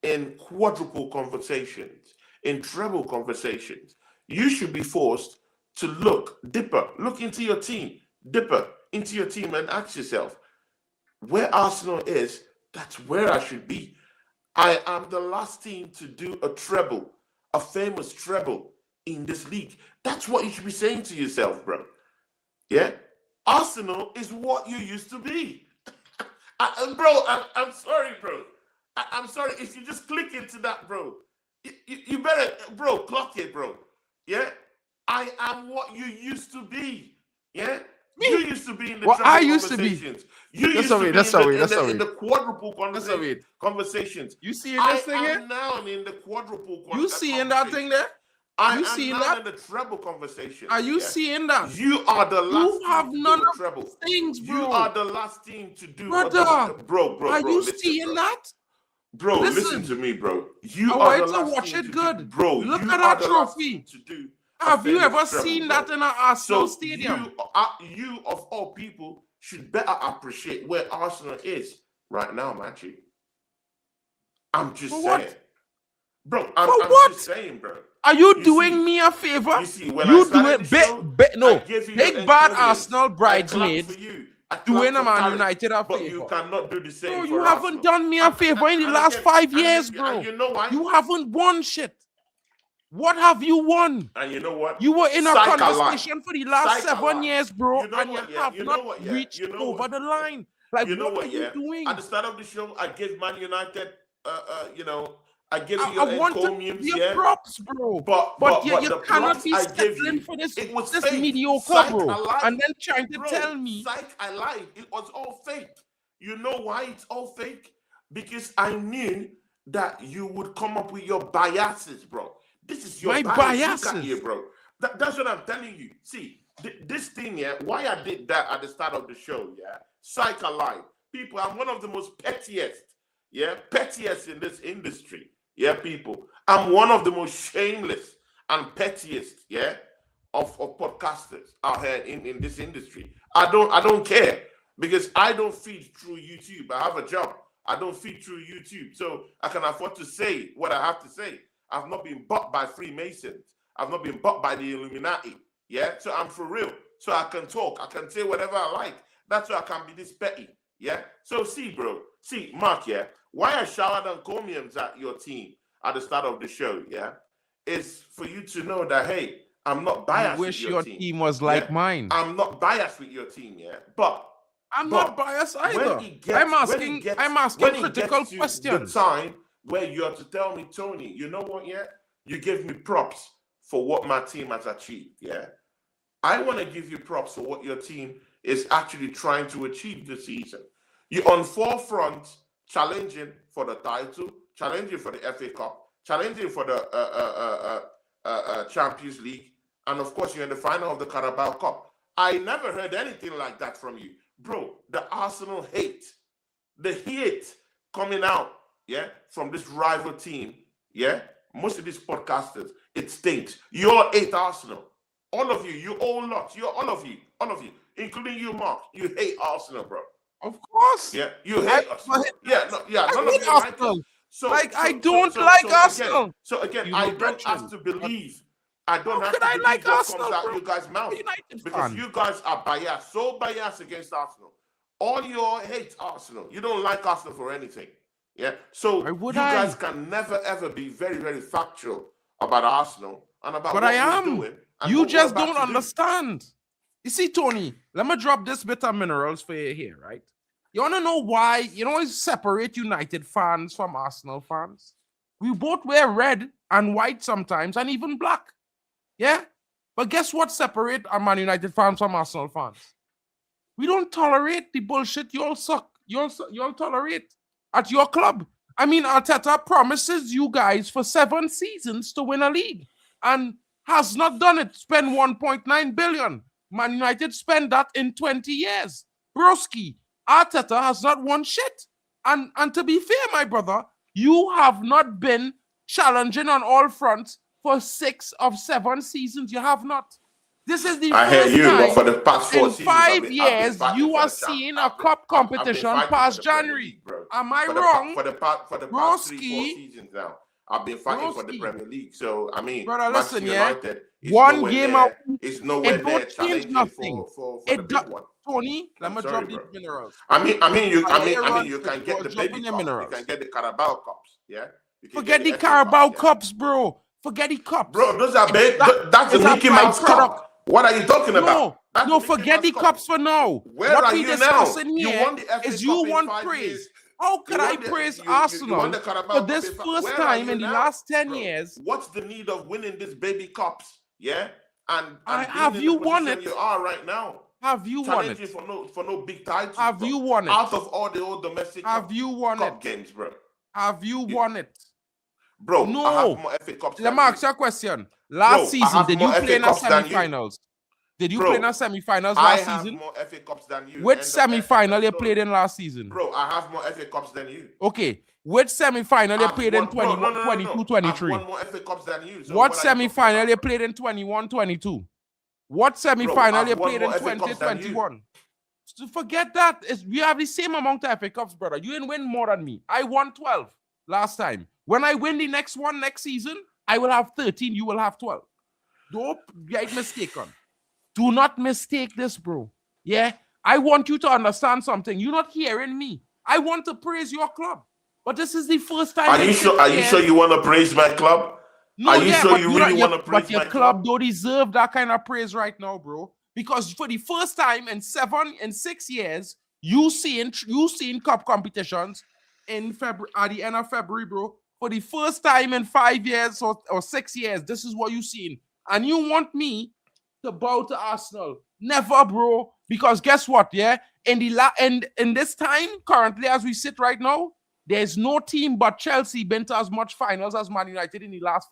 in quadruple conversations, in treble conversations, you should be forced to look into your team, and ask yourself, where Arsenal is, that's where I should be. I am the last team to do a treble, a famous treble in this league. That's what you should be saying to yourself, bro. Yeah? Arsenal is what you used to be. I'm sorry, bro. I'm sorry. If you just click into that, bro, you better, bro, clock it, bro. Yeah? I am what you used to be. Yeah? You used to be in the
what I used to be.
You used to be in the quadruple conversations.
You see this thing here?
I am now in the quadruple
You seeing that thing there?
You seeing that? In the treble conversation.
Are you seeing that?
You are the last.
You have none of treble things, bro.
You are the last team to do.
Brother,
bro.
Are you seeing that?
Bro, listen to me, bro. You are the last
watch it good,
bro.
Look at that trophy. To do. Have you ever seen that in an Arsenal stadium?
You of all people should better appreciate where Arsenal is right now, Matthew. I'm just saying. Bro, I'm just saying, bro.
Are you doing me a favor?
You see, when you do it,
big bad Arsenal bridesmaid doing a Man United a favor.
But you cannot do the same.
Bro, you haven't done me a favor in the last 5 years, bro.
You know why?
You haven't won shit. What have you won?
And you know what?
You were in a conversation for the last 7 years, bro, and you have not reached over the line. Like,
you know what
are you doing?
At the start of the show, I gave Man United, I gave you your encomiums,
props, bro. But you cannot be settling for this mediocre, bro. And then trying to tell me.
I lied. It was all fake. You know why it's all fake? Because I knew that you would come up with your biases, bro. This is your biases. Look at you, bro. That's what I'm telling you. See, this thing, why I did that at the start of the show, psych alive. People, I'm one of the most pettiest in this industry. Yeah, people. I'm one of the most shameless and pettiest, of podcasters out here in this industry. I don't care because I don't feed through YouTube. I have a job. I don't feed through YouTube, so I can afford to say what I have to say. I've not been bought by Freemasons. I've not been bought by the Illuminati. Yeah, so I'm for real. So I can talk. I can say whatever I like. That's why I can be this petty. Yeah. So Mark. Yeah. Why I showered encomiums at your team at the start of the show? Yeah, is for you to know that hey, I'm not biased.
I wish
with
your team was like mine.
I'm not biased with your team. Yeah, but.
I'm not biased either. I'm asking critical questions.
The time where you have to tell me, Tony, you know what? Yeah, you give me props for what my team has achieved. Yeah, I want to give you props for what your team is actually trying to achieve this season. You're on forefront, challenging for the title, challenging for the FA Cup, challenging for the Champions League, and of course, you're in the final of the Carabao Cup. I never heard anything like that from you. Bro, the Arsenal hate, the hate coming out, yeah, from this rival team, yeah, most of these podcasters, it stinks. You all hate Arsenal. All of you all lot, all of you, including you, Mark, you hate Arsenal, bro.
Of course.
Yeah, you hate us. None of you like us.
I don't like Arsenal.
So again, I don't have to believe. I don't have to believe
like
what
Arsenal,
comes out
bro?
you guys' mouth because
fan.
you guys are biased, so biased against Arsenal. All you all hate Arsenal. You don't like Arsenal for anything. Yeah. So you guys can never ever be very, very factual about Arsenal and about what we're doing.
You just don't understand. You see, Tony, let me drop this bit of minerals for you here, right? You want to know why? You know, separate United fans from Arsenal fans. We both wear red and white sometimes, and even black. Yeah? But guess what separate our Man United fans from Arsenal fans? We don't tolerate the bullshit you all suck. You all tolerate at your club. I mean, Arteta promises you guys for 7 seasons to win a league and has not done it. Spend 1.9 billion. Man United spent that in 20 years. Broski, Arteta has not won shit. And to be fair, my brother, you have not been challenging on all fronts for 6 of 7 seasons. You have not. This is the first time
but for the past 4 seasons,
in 5 years you are seeing a cup competition past January. Am I wrong?
For the past 3-4 seasons now, I've been fighting for the Premier League. So I mean,
brother, listen,
United,
one game out,
it's nowhere near challenging
nothing.
For the big one.
Tony, let me drop these minerals.
I mean, you can get the baby cups. You can get the Carabao cups. Yeah.
Forget the Carabao cups, bro. Forget the cups.
Bro, those are big. That's the Mickey Mouse cup. What are you talking about?
No, forget the cups for now.
Where
what
are
we
you
discussing
now?
here is you want praise. How could I praise Arsenal for this first time in the last 10 years?
What's the need of winning this baby cups? Yeah, and
have you won it?
You are right now.
Have you won it?
For no big titles.
Have you won it?
Out of all the old domestic
have you won
cup
it?
Games, bro.
Have you won it?
Bro,
no.
I have more FA Cups.
Let me ask you a question. Last season, did you play in a semi-finals? Did you play in a semi-finals last season?
I have more FA Cups than you.
Which semi-final you played in last season?
Bro, I have more FA Cups than you.
Okay. Which semi-final you played in 22, 23?
I have won more FA Cups than you. So
what semi-final you played in 21, 22? What semi-final you played in 20, 21? So forget that. We have the same amount of FA Cups, brother. You didn't win more than me. I won 12 last time. When I win the next one next season, I will have 13. You will have 12. Don't get mistaken. Do not mistake this, bro. Yeah? I want you to understand something. You're not hearing me. I want to praise your club. But this is the first time.
Are you sure you want to praise my club?
No,
are you sure you really want to praise
but your club don't deserve that kind of praise right now, bro. Because for the first time in 6 years, you seen cup competitions in February, at the end of February, bro. For the first time in 5 years or 6 years, this is what you seen. And you want me to bow to Arsenal? Never, bro. Because guess what? Yeah, in this time currently as we sit right now, there's no team but Chelsea been to as much finals as Man United in the last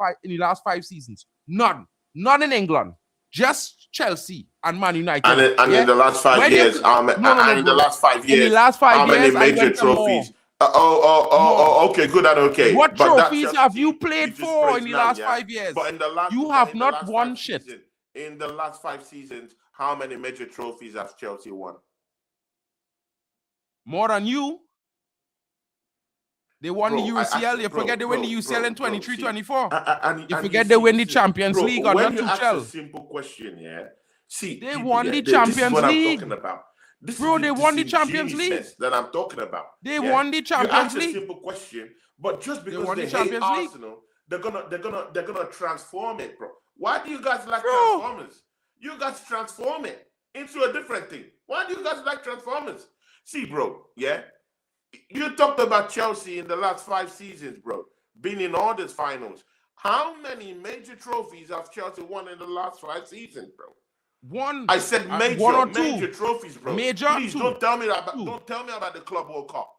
5 seasons. None in England. Just Chelsea and Man United.
And in the last 5 years, how many major trophies? Okay, good and okay.
What trophies have you played for in the last 5 years?
But in the last,
you have not won shit.
in the last 5 seasons, how many major trophies has Chelsea won?
More than you. They won the UCL. You forget they win the UCL in 23-24. You forget they win the Champions League under
When you ask
Tuchel.
a simple question, yeah. See,
they won the Champions League.
This is what I'm talking about.
They won the Champions League.
That I'm talking about.
They won the Champions League.
You ask a simple question, but just because they hate
Champions League.
Arsenal, they're gonna transform it, bro. Why do you guys like Transformers? You guys transform it into a different thing. Why do you guys like Transformers? See, bro, yeah. You talked about Chelsea in the last 5 seasons, bro, being in all these finals. How many major trophies have Chelsea won in the last 5 seasons, bro?
One.
I said major,
one or two.
major trophies, bro.
Major.
Please
two.
don't tell me about the Club World Cup.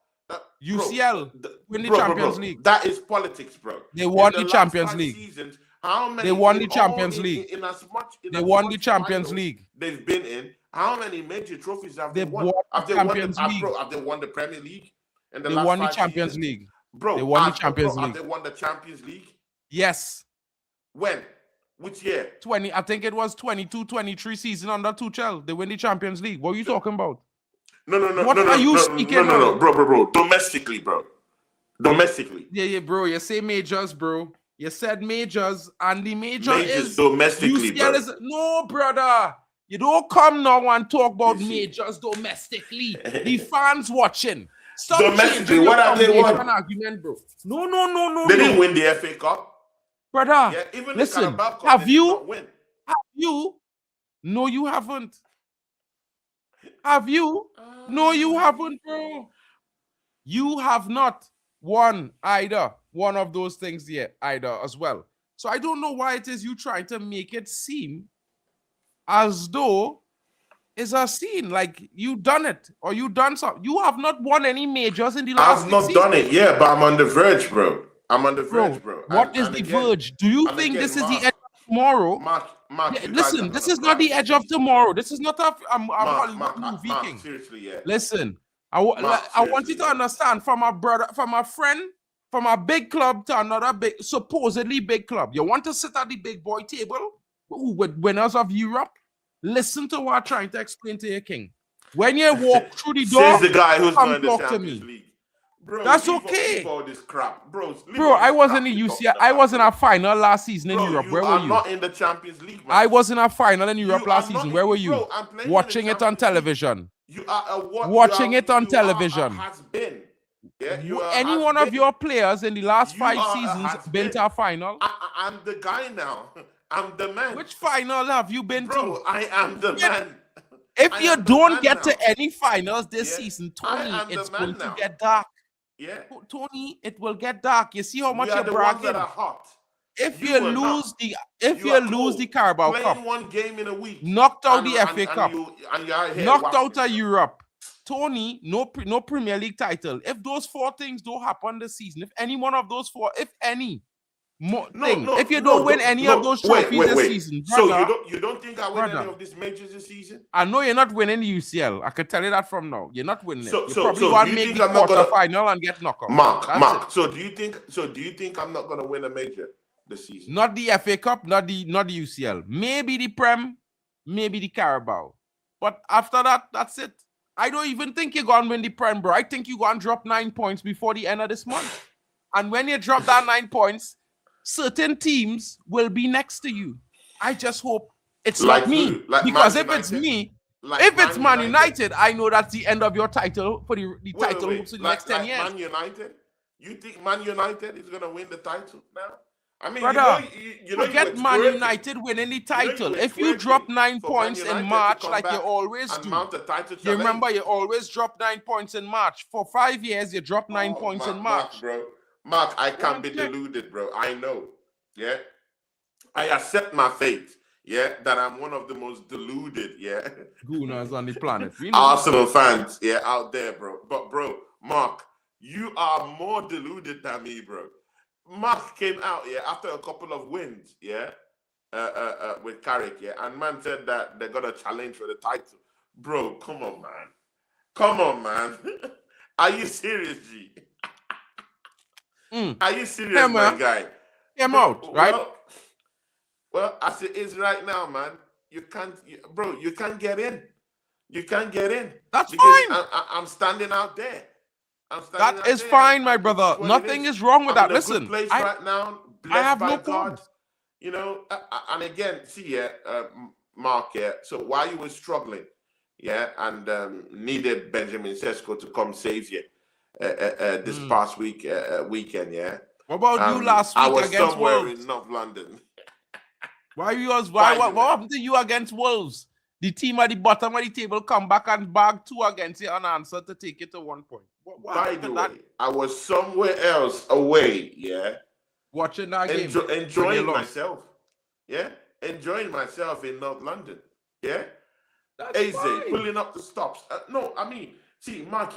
UCL win the Champions League.
That is politics, bro.
They won the Champions League.
Seasons, how many?
They won the Champions League.
They
won the Champions League.
They've been in. How many major trophies have they won?
Have they won
the Premier League?
They won the Champions League.
Bro,
they won the Champions League.
Have they won the Champions League?
Yes.
When? Which year?
I think it was 22-23 season under Tuchel. They win the Champions League. What are you talking about?
No, bro. Domestically, bro. Domestically.
Yeah, bro. You say majors, bro. You said majors, and the majors is
domestically,
UCL
bro.
No, brother. You don't come now and talk about majors domestically. The fans watching. Stop
domestically, what have they won?
Argument, bro. No.
They didn't win the FA Cup.
Brother,
yeah, even
listen,
the Cup,
have you? No, you haven't. Have you? No, you haven't, bro. You have not won either one of those things yet, either as well. So I don't know why it is you trying to make it seem as though it's a scene like you done it or you done something. You have not won any majors in the last.
I've not done it, yeah, but I'm on the verge, bro. I'm on the verge, bro.
What is the verge? Do you think this is the edge of tomorrow?
Mark,
listen, this is not the edge of tomorrow. This is not a
Hollywood
movie king.
Seriously, yeah.
Listen, I want you to understand from a brother, from a friend, from a big club to another big, supposedly big club. You want to sit at the big boy table with winners of Europe? Listen to what I'm trying to explain to you, King. When you walk through the door,
says the guy who's
come
going to
talk
the
to
Champions
me.
League. Bro,
that's okay.
All this crap. Bro,
I was in the UCL. I was in a final last season in Europe. Where were you?
Not in the Champions League, man.
I was in a final in Europe last season. Where were you? Watching it on television.
You are
watching it on television.
Has been. Yeah,
any one of your players in the last 5 seasons been to a final?
I'm the guy now. I'm the man.
Which final have you been to?
Bro, I am the man.
If you don't get to any finals this season, Tony, it's going to get dark.
Yeah,
Tony, it will get dark. You see how much you're
bragging. That are hot.
If you lose the Carabao Cup,
one game in a week,
knocked out the FA Cup, knocked out of Europe, Tony, no Premier League title. If those 4 things don't happen this season, if any one of those 4, if any if you don't win any of those trophies this season, brother,
so you don't think I win any of these majors this season?
I know you're not winning the UCL. I can tell you that from now. You're not winning it. You probably
want
to make the quarterfinal and get knocked out.
Mark. So do you think I'm not gonna win a major this season?
Not the FA Cup, not the UCL. Maybe the Prem, maybe the Carabao. But after that, that's it. I don't even think you're gonna win the Prem, bro. I think you're gonna drop 9 points before the end of this month. And when you drop that 9 points, certain teams will be next to you. I just hope it's not me. Because if it's me, if it's Man United, I know that's the end of your title for the title hopes for the next 10 years.
Man United? You think Man United is going to win the title now? I mean,
brother,
you know
forget Man United winning the title. If you drop 9 points in March like you always do, you remember you always drop 9 points in March. For 5 years, you drop 9 points in March.
Mark, I can't be deluded, bro. I know. Yeah. I accept my fate. Yeah. That I'm one of the most deluded, yeah,
gooners on the planet.
Arsenal fans, yeah, out there, bro. But, bro, Mark, you are more deluded than me, bro. Mark came out, yeah, after a couple of wins, yeah, with Carrick, yeah, and man said that they're going to challenge for the title. Bro, come on, man. Come on, man. Are you serious, G? Are you serious, my guy?
I'm out, right?
Well, as it is right now, man, you can't get in. You can't get in.
That's
because
fine.
I'm standing out there.
That is fine, my brother. Nothing is wrong with that.
I'm in a
Listen,
good place right now,
I
blessed
have
by
no
God.
problem.
You know, and again, see, Mark, so while you were struggling, and needed Benjamin Sesko to come save you this past weekend,
What about you last
I
week
was
against
somewhere
Wolves?
in North London.
Why
By the
what
way.
happened to you against Wolves? The team at the bottom of the table come back and bag 2 against you unanswered to take it to 1 point. What
By
happened
the
to
way,
that?
I was somewhere else away,
Watching that game. when you
enjoying
lost.
myself, enjoying myself in North London,
That's
Eze
fine.
pulling up the stops. No, I mean, see, Mark,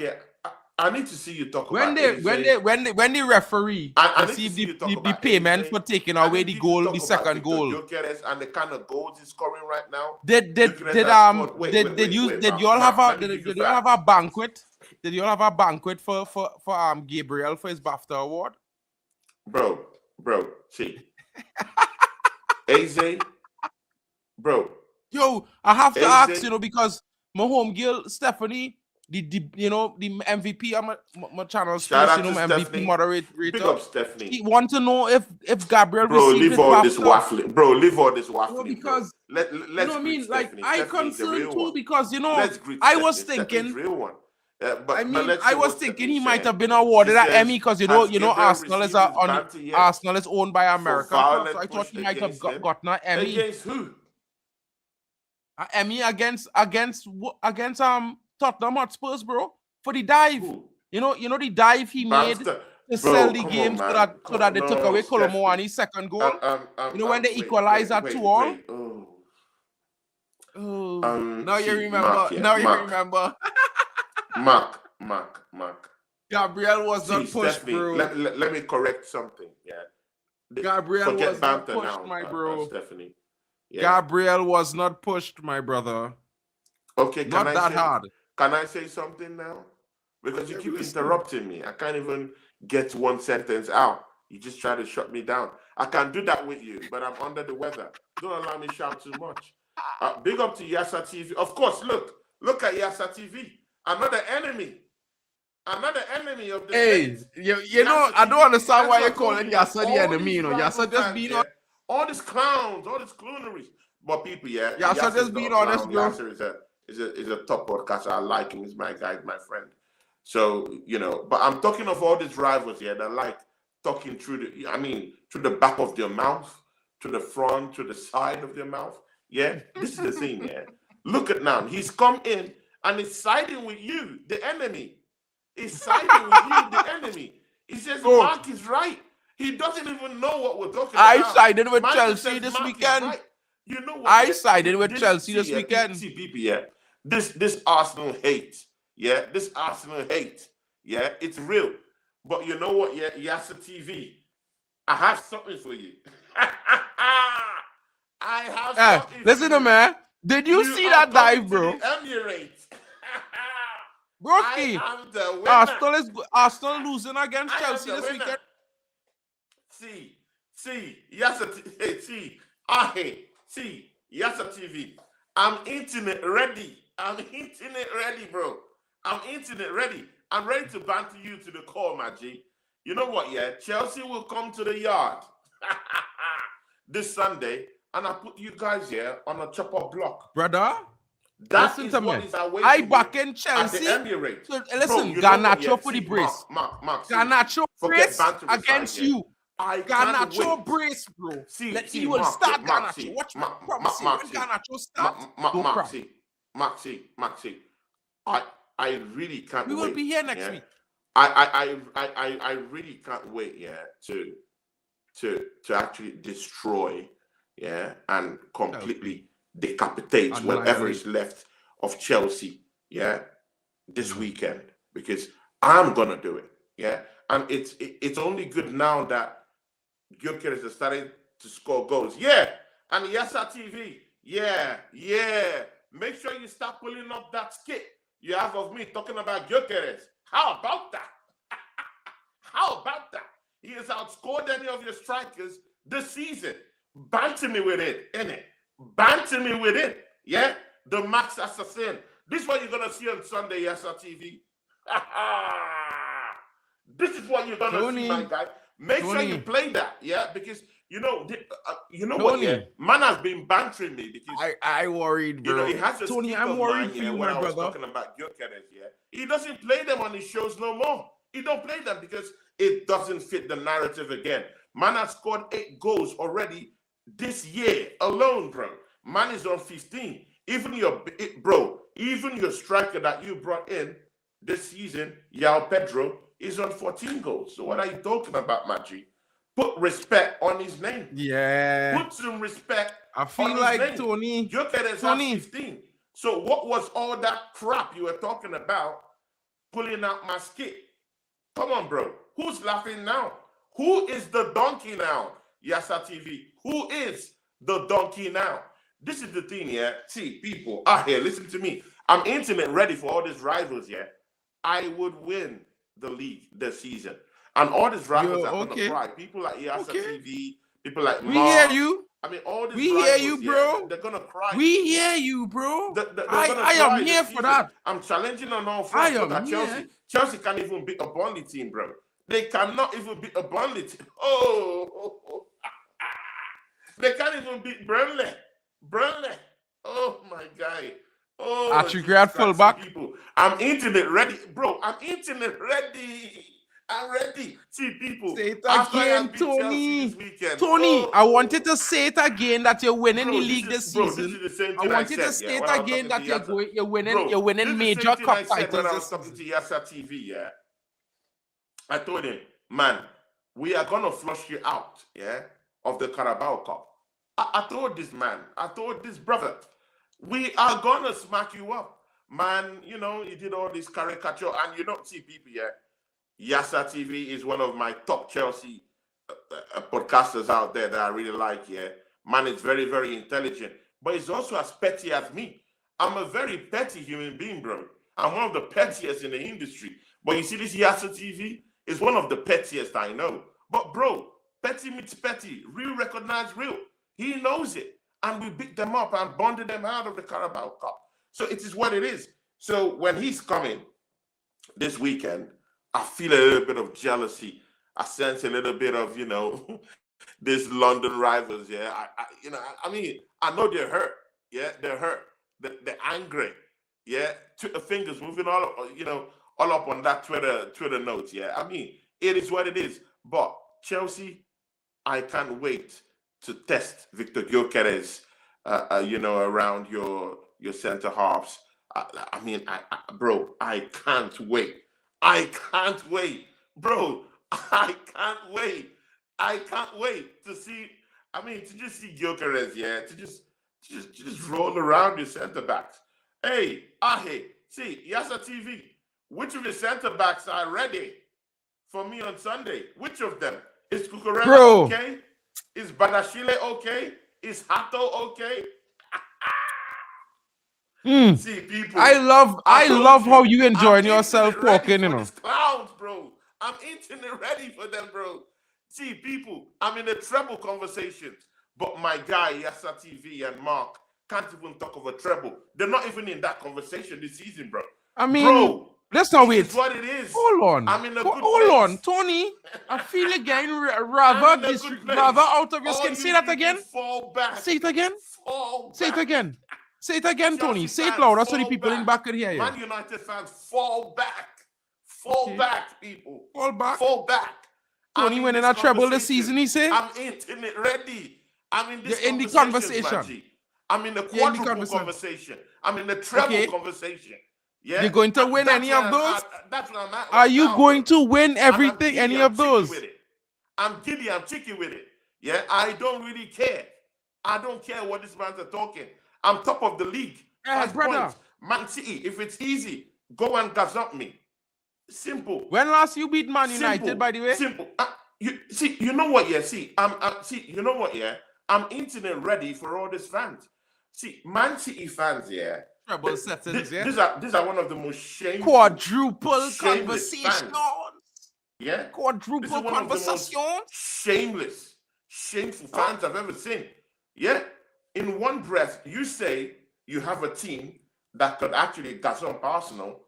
I need to see you talk
When
about
the referee
I need to
received
see you talk
the
about
payment
Eze.
for taking
I
away
need
the
you to
goal,
talk
the
about
second
Victor
goal.
Gyökeres and the kind of goals he's scoring right now.
Did
Gyökeres has scored- wait,
you all
Mark,
have
let me give you
did you all have
facts.
a banquet? Did you all have a banquet for Gabriel for his BAFTA award?
Bro, see. Eze, bro.
Yo, I have to
Eze,
ask, because my home girl Stephanie, the MVP of my channel
Shout
space,
out to
my MVP
Stephanie.
moderator.
Big up Stephanie.
He want to know if Gabriel
Bro,
received
leave
his
all this
BAFTA.
waffling. Bro, leave all this waffling,
because
bro. Let's
you know what I mean? Like,
Stephanie.
I
Stephanie's the
concerned
real
too
one.
because
Let's greet
I was
Stephanie.
thinking.
Stephanie's real one. But
I was thinking he might have been awarded
She
an
says,
Emmy because
"Has Gabriel
Arsenal is
received his banter yet
Arsenal is owned by
for
American club, so
violent
I thought
push
he might have
against them?"
gotten an Emmy.
Against who?
An Emmy against Tottenham Hotspurs, bro, for the dive.
Who?
You know the dive he made
Banter.
to
Bro,
sell the
come
game
on,
so that they took away
Stephanie.
Colomboani's second goal. When they
wait,
equalized at 2-2.
Oh.
Now you remember.
Mark,
Now you remember.
Mark.
Gabriel was not pushed,
Stephanie,
bro.
let me correct something.
Gabriel was not pushed,
now,
my bro.
Stephanie.
Gabriel was not pushed, my brother.
Okay,
not that hard.
Can I say something now? Because you keep interrupting me. I can't even get one sentence out. You just try to shut me down. I can do that with you, but I'm under the weather. Don't allow me to shout too much. Big up to Yasa TV. Of course, look at Yasa TV. Another enemy of the
Hey, you know, I don't understand why you're calling Yasa the enemy. Yasa just being on
all these clowns, all these clowneries. But people,
Yasa just being honest, bro.
Yasa is a top podcaster. I like him. He's my guy, my friend. So, but I'm talking of all these rivals here that like talking through the back of their mouth, to the front, to the side of their mouth. Yeah, this is the thing, Look at now. He's come in and he's siding with you, the enemy. He's siding with you, the enemy. He says Mark is right. He doesn't even know what we're talking about.
I sided with Chelsea this weekend.
Right. You know what?
I sided with Chelsea this weekend.
See, people, this Arsenal hate. This Arsenal hate. It's real. But you know what? Yasa TV, I have something for you. I have something.
Listen to me. Did you see that dive, bro?
Emirates.
Broski, Arsenal losing against Chelsea this weekend.
See, Yasa TV. I'm internet ready. Bro. I'm internet ready. I'm ready to banter you to the core, my G. You know what, Chelsea will come to the yard this Sunday, and I put you guys here on a chopper block.
Brother,
listen to me.
I back in Chelsea.
So,
listen, Garnacho for the brace.
Mark,
Garnacho brace against you. Garnacho brace, bro. He will start Garnacho. Watch me. Promise you. When Garnacho starts,
Maxi, I really can't wait.
We will be here next week.
I really can't wait, to actually destroy, and completely decapitate whatever is left of Chelsea, this weekend, because I'm gonna do it, and it's only good now that Gyökeres is starting to score goals, and Yasa TV, make sure you start pulling up that skit you have of me talking about Gyökeres. How about that? How about that? He has outscored any of your strikers this season. Banter me with it, innit? Banter me with it, yeah? The Max Assassin. This is what you're going to see on Sunday, TV. This is what you're going to see, my guy. Make sure you play that, yeah? Because, you know what, yeah? Man has been bantering me because...
I worried, bro.
You know, he has a
Tony, I'm worried for you,
when
my
I was
brother.
talking about Gyökeres, yeah? He doesn't play them on his shows no more. He don't play them because it doesn't fit the narrative again. Man has scored 8 goals already this year alone, bro. Man is on 15. Even your striker that you brought in this season, Yao Pedro, is on 14 goals. So what are you talking about, Maggi? Put respect on his name.
Yeah.
Put some respect.
I feel like Tony.
Gyökeres has 15. So what was all that crap you were talking about pulling out my skit? Come on, bro. Who's laughing now? Who is the donkey now? Yasa TV. Who is the donkey now? This is the thing, yeah. See, people out here, listen to me. I'm internet ready for all these rivals, yeah. I would win the league this season. And all these rivals are going to cry. People like Yasa TV, people like
We hear you.
I mean, all these
we
rivals,
hear you, bro.
Yeah, they're going to cry.
We hear you, bro.
I
am here for that.
I'm challenging on all fronts. Look at Chelsea.
Here.
Chelsea can't even beat a Burnley team, bro. They cannot even beat a Burnley team. Oh. They can't even beat Burnley. Oh, my guy. Oh,
at your great fullback.
People. I'm internet ready. Bro, I'm internet ready. I'm ready. See, people.
Say it again, Tony.
Tony,
I wanted to say it again that you're winning the league this season.
This is the same
I
thing
want you to say it again that you're winning major cup titles.
When I was talking to Yasa TV, yeah, I told him, man, we are gonna flush you out, yeah, of the Carabao Cup. I told this man, I told this brother, we are gonna smack you up, man. You know, you did all this caricature, and you don't see people, yeah. Yasa TV is one of my top Chelsea podcasters out there that I really like, yeah. Man is very, very intelligent, but he's also as petty as me. I'm a very petty human being, bro. I'm one of the pettiest in the industry. But you see this Yasa TV is one of the pettiest I know. But bro, petty meets petty. Real recognize real. He knows it. And we beat them up and bonded them out of the Carabao Cup. So it is what it is. So when he's coming this weekend, I feel a little bit of jealousy. I sense a little bit of, you know, this London rivals. Yeah, I mean, I know they're hurt. Yeah, they're hurt. They're angry. Yeah, fingers moving all up, you know, all up on that Twitter notes. Yeah, I mean, it is what it is. But Chelsea, I can't wait to test Victor Gyökeres, you know, around your center halves. I mean, bro, I can't wait. I can't wait, bro. I can't wait. I can't wait to see. I mean, to just see Gyökeres, yeah, to just roll around your center backs. Hey, see, Yasa TV. Which of the center backs are ready for me on Sunday? Which of them? Is Cucurella okay? Is Badashile okay? Is Hato okay? See, people.
I love how you enjoying yourself talking, you know.
These clowns, bro. I'm internet ready for them, bro. See, people, I'm in the treble conversations, but my guy Yasa TV and Mark can't even talk of a treble. They're not even in that conversation this season, bro.
I mean,
bro,
let's not wait.
It's what it is.
Hold on.
I'm in a good
Hold
place.
on, Tony. I feel again rather out of your skin. Say that again.
Fall back.
Say it again.
Fall back.
Say it again. Say it again, Tony. Say it louder so the people in back can hear you.
Man United fans, fall back. Fall back, people.
Fall back.
Fall back.
Tony winning a treble this season, he say?
I'm internet ready. I'm in this
in the conversation.
Maggi. I'm in the quadruple conversation. I'm in the treble conversation. Yeah.
You're going to win any of those?
That's what I'm at.
Are you going to win everything, any of those?
I'm giddy, I'm cheeky with it. Yeah, I don't really care. I don't care what these fans are talking. I'm top of the league.
Brother.
Points. Man City, if it's easy, go and gas up me. Simple.
When last you beat Man United, by the way?
Simple. You know what? Yeah. You know what? Yeah. I'm internet ready for all these fans. See, Man City fans. Yeah.
Treble settings. Yeah.
These are one of the most shameless.
Quadruple conversations.
Yeah.
Quadruple conversations.
Shameless shameful fans I've ever seen. Yeah, in one breath, you say you have a team that could actually gazump Arsenal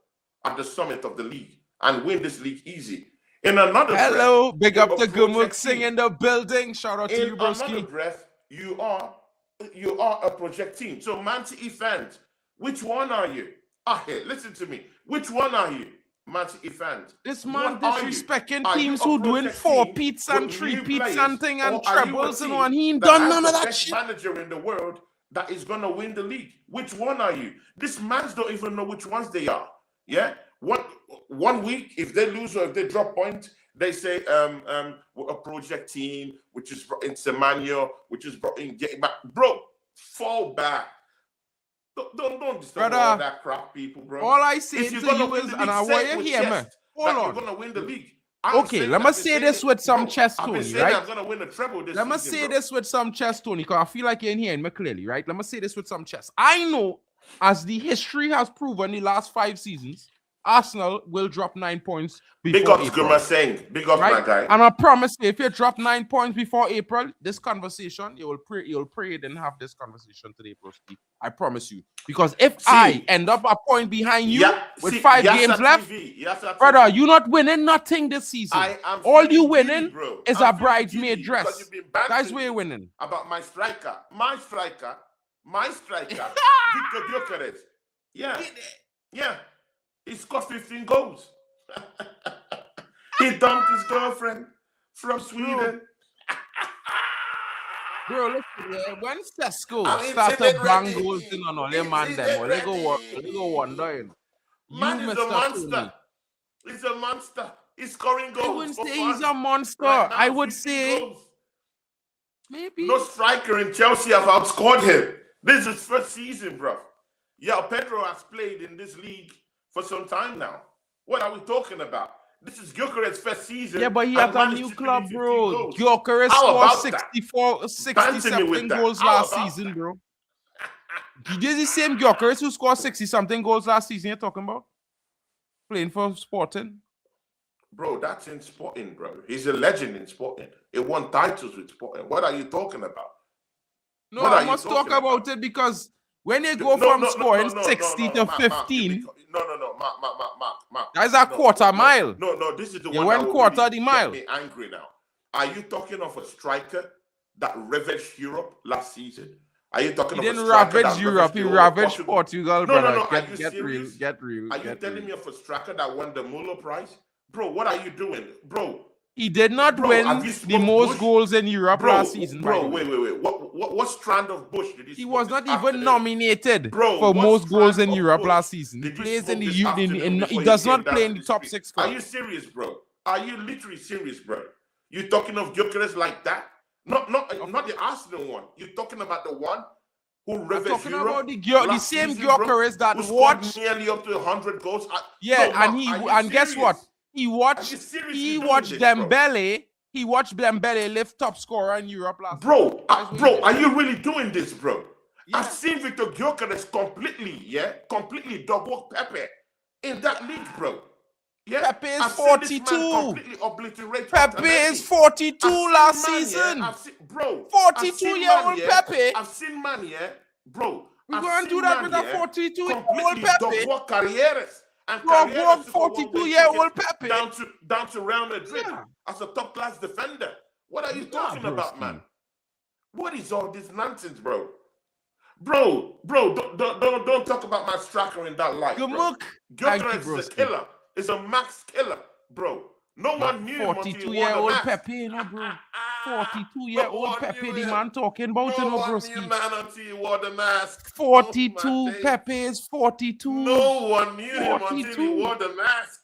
at the summit of the league and win this league easy. In another
Hello,
breath,
big up to
Gameweek
Gameweek Sing in the building. Shout out to you,
in another
broski.
breath, you are a project team. So Man City fans, which one are you? Hey, listen to me. Which one are you? Man City fans.
This man
What are
disrespecting
you?
teams
Are you
who
a
doing
project
4
team
peats and
with
3
new
peats
players,
and thing and
or are you a
trebles and
team
one? He ain't
that
done
has
none
the
of that
best
shit.
manager in the world that is gonna win the league? Which one are you? This man's don't even know which ones they are. Yeah. One week, if they lose or if they drop points, they say we're a project team, which is brought in Semenyo, which is brought in getting back. Bro, fall back. Don't disturb all that crap, people, bro.
All I say
if
to
you're gonna
you
win
is,
the
and
league,
I
say
want
it
you
with
here, man.
chest
Hold
that
on.
you're gonna win the league.
Okay, let me say this with some chest,
I've been
Tony,
saying
right?
I'm gonna win the treble this
Let me
season,
say
bro.
this with some chest, Tony, because I feel like you're in here me clearly, right? Let me say this with some chest. I know, as the history has proven the last 5 seasons, Arsenal will drop 9 points before
Big ups,
April.
Guma saying. Big ups,
Right?
my guy.
And I promise you, if you drop 9 points before April, this conversation, you'll pray you didn't have this conversation today, broski. I promise you. Because if I end up a point behind you with 5 games left, brother, you're not winning nothing this season. All you winning is a bridesmaid dress. That's where you're winning.
About my striker, Victor Gyökeres. Yeah. He scored 15 goals. He dumped his girlfriend from Sweden.
Bro, listen, when Sesko started bang goals in on all them man them, or they go wondering.
Man is a monster. He's a monster. He's scoring goals.
I wouldn't say he's a monster. Right now, I would say goals. Maybe.
No striker in Chelsea have outscored him. This is his first season, bro. Yeah, Pedro has played in this league for some time now. What are we talking about? This is Gyökeres' first season.
Yeah, but he had a new club, bro. Gyökeres scored 60-something goals last season, bro. Did you see the same Gyökeres who scored 60-something goals last season you're talking about? Playing for Sporting?
Bro, that's in Sporting, bro. He's a legend in Sporting. He won titles with Sporting. What are you talking about?
No, I must talk about it because when you go from scoring 60 to 15...
Mark.
That's a quarter mile.
No, this is the
you
one
went
that
quarter
really
the mile.
Get me angry now. Are you talking of a striker that ravaged Europe last season? Are you talking of a striker
ravage Europe? He ravaged Portugal, brother.
No.
Get real.
Are you telling me of a striker that won the Muller Prize? Bro, what are you doing? Bro.
He did not win the most goals in Europe last season.
Bro, wait. What strand of Bush did he
He was not even nominated for most goals in Europe last season. He plays in the he does not play in the top 6 club.
Are you serious, bro? Are you literally serious, bro? You talking of Gyökeres like that? Not the Arsenal one. You're talking about the one who ravaged Europe.
The same Gyökeres that watched
nearly up to 100 goals.
And guess what? He watched Dembele. He watched Dembele lift top scorer in Europe last
bro, are you really doing this, bro? Yeah. I've seen Victor Gyökeres completely dog-walk Pepe in that league, bro. Yeah,
Pepe is 42. Pepe is 42 last season. 42-year-old Pepe.
I've seen man, bro.
We're going to do that with a 42-year-old Pepe.
Dog-walk careers. And
42-year-old Pepe
down to Real Madrid as a top-class defender. What are you talking about, man? What is all this nonsense, bro? Bro, don't talk about my striker in that light. Gyökeres is a killer. Is a max killer, bro. No one knew
42-year-old Pepe, no, bro. 42-year-old Pepe, the man talking about
no
no,
one knew, man, until he wore the mask.
42, Pepe is 42.
No one knew him until he wore the mask.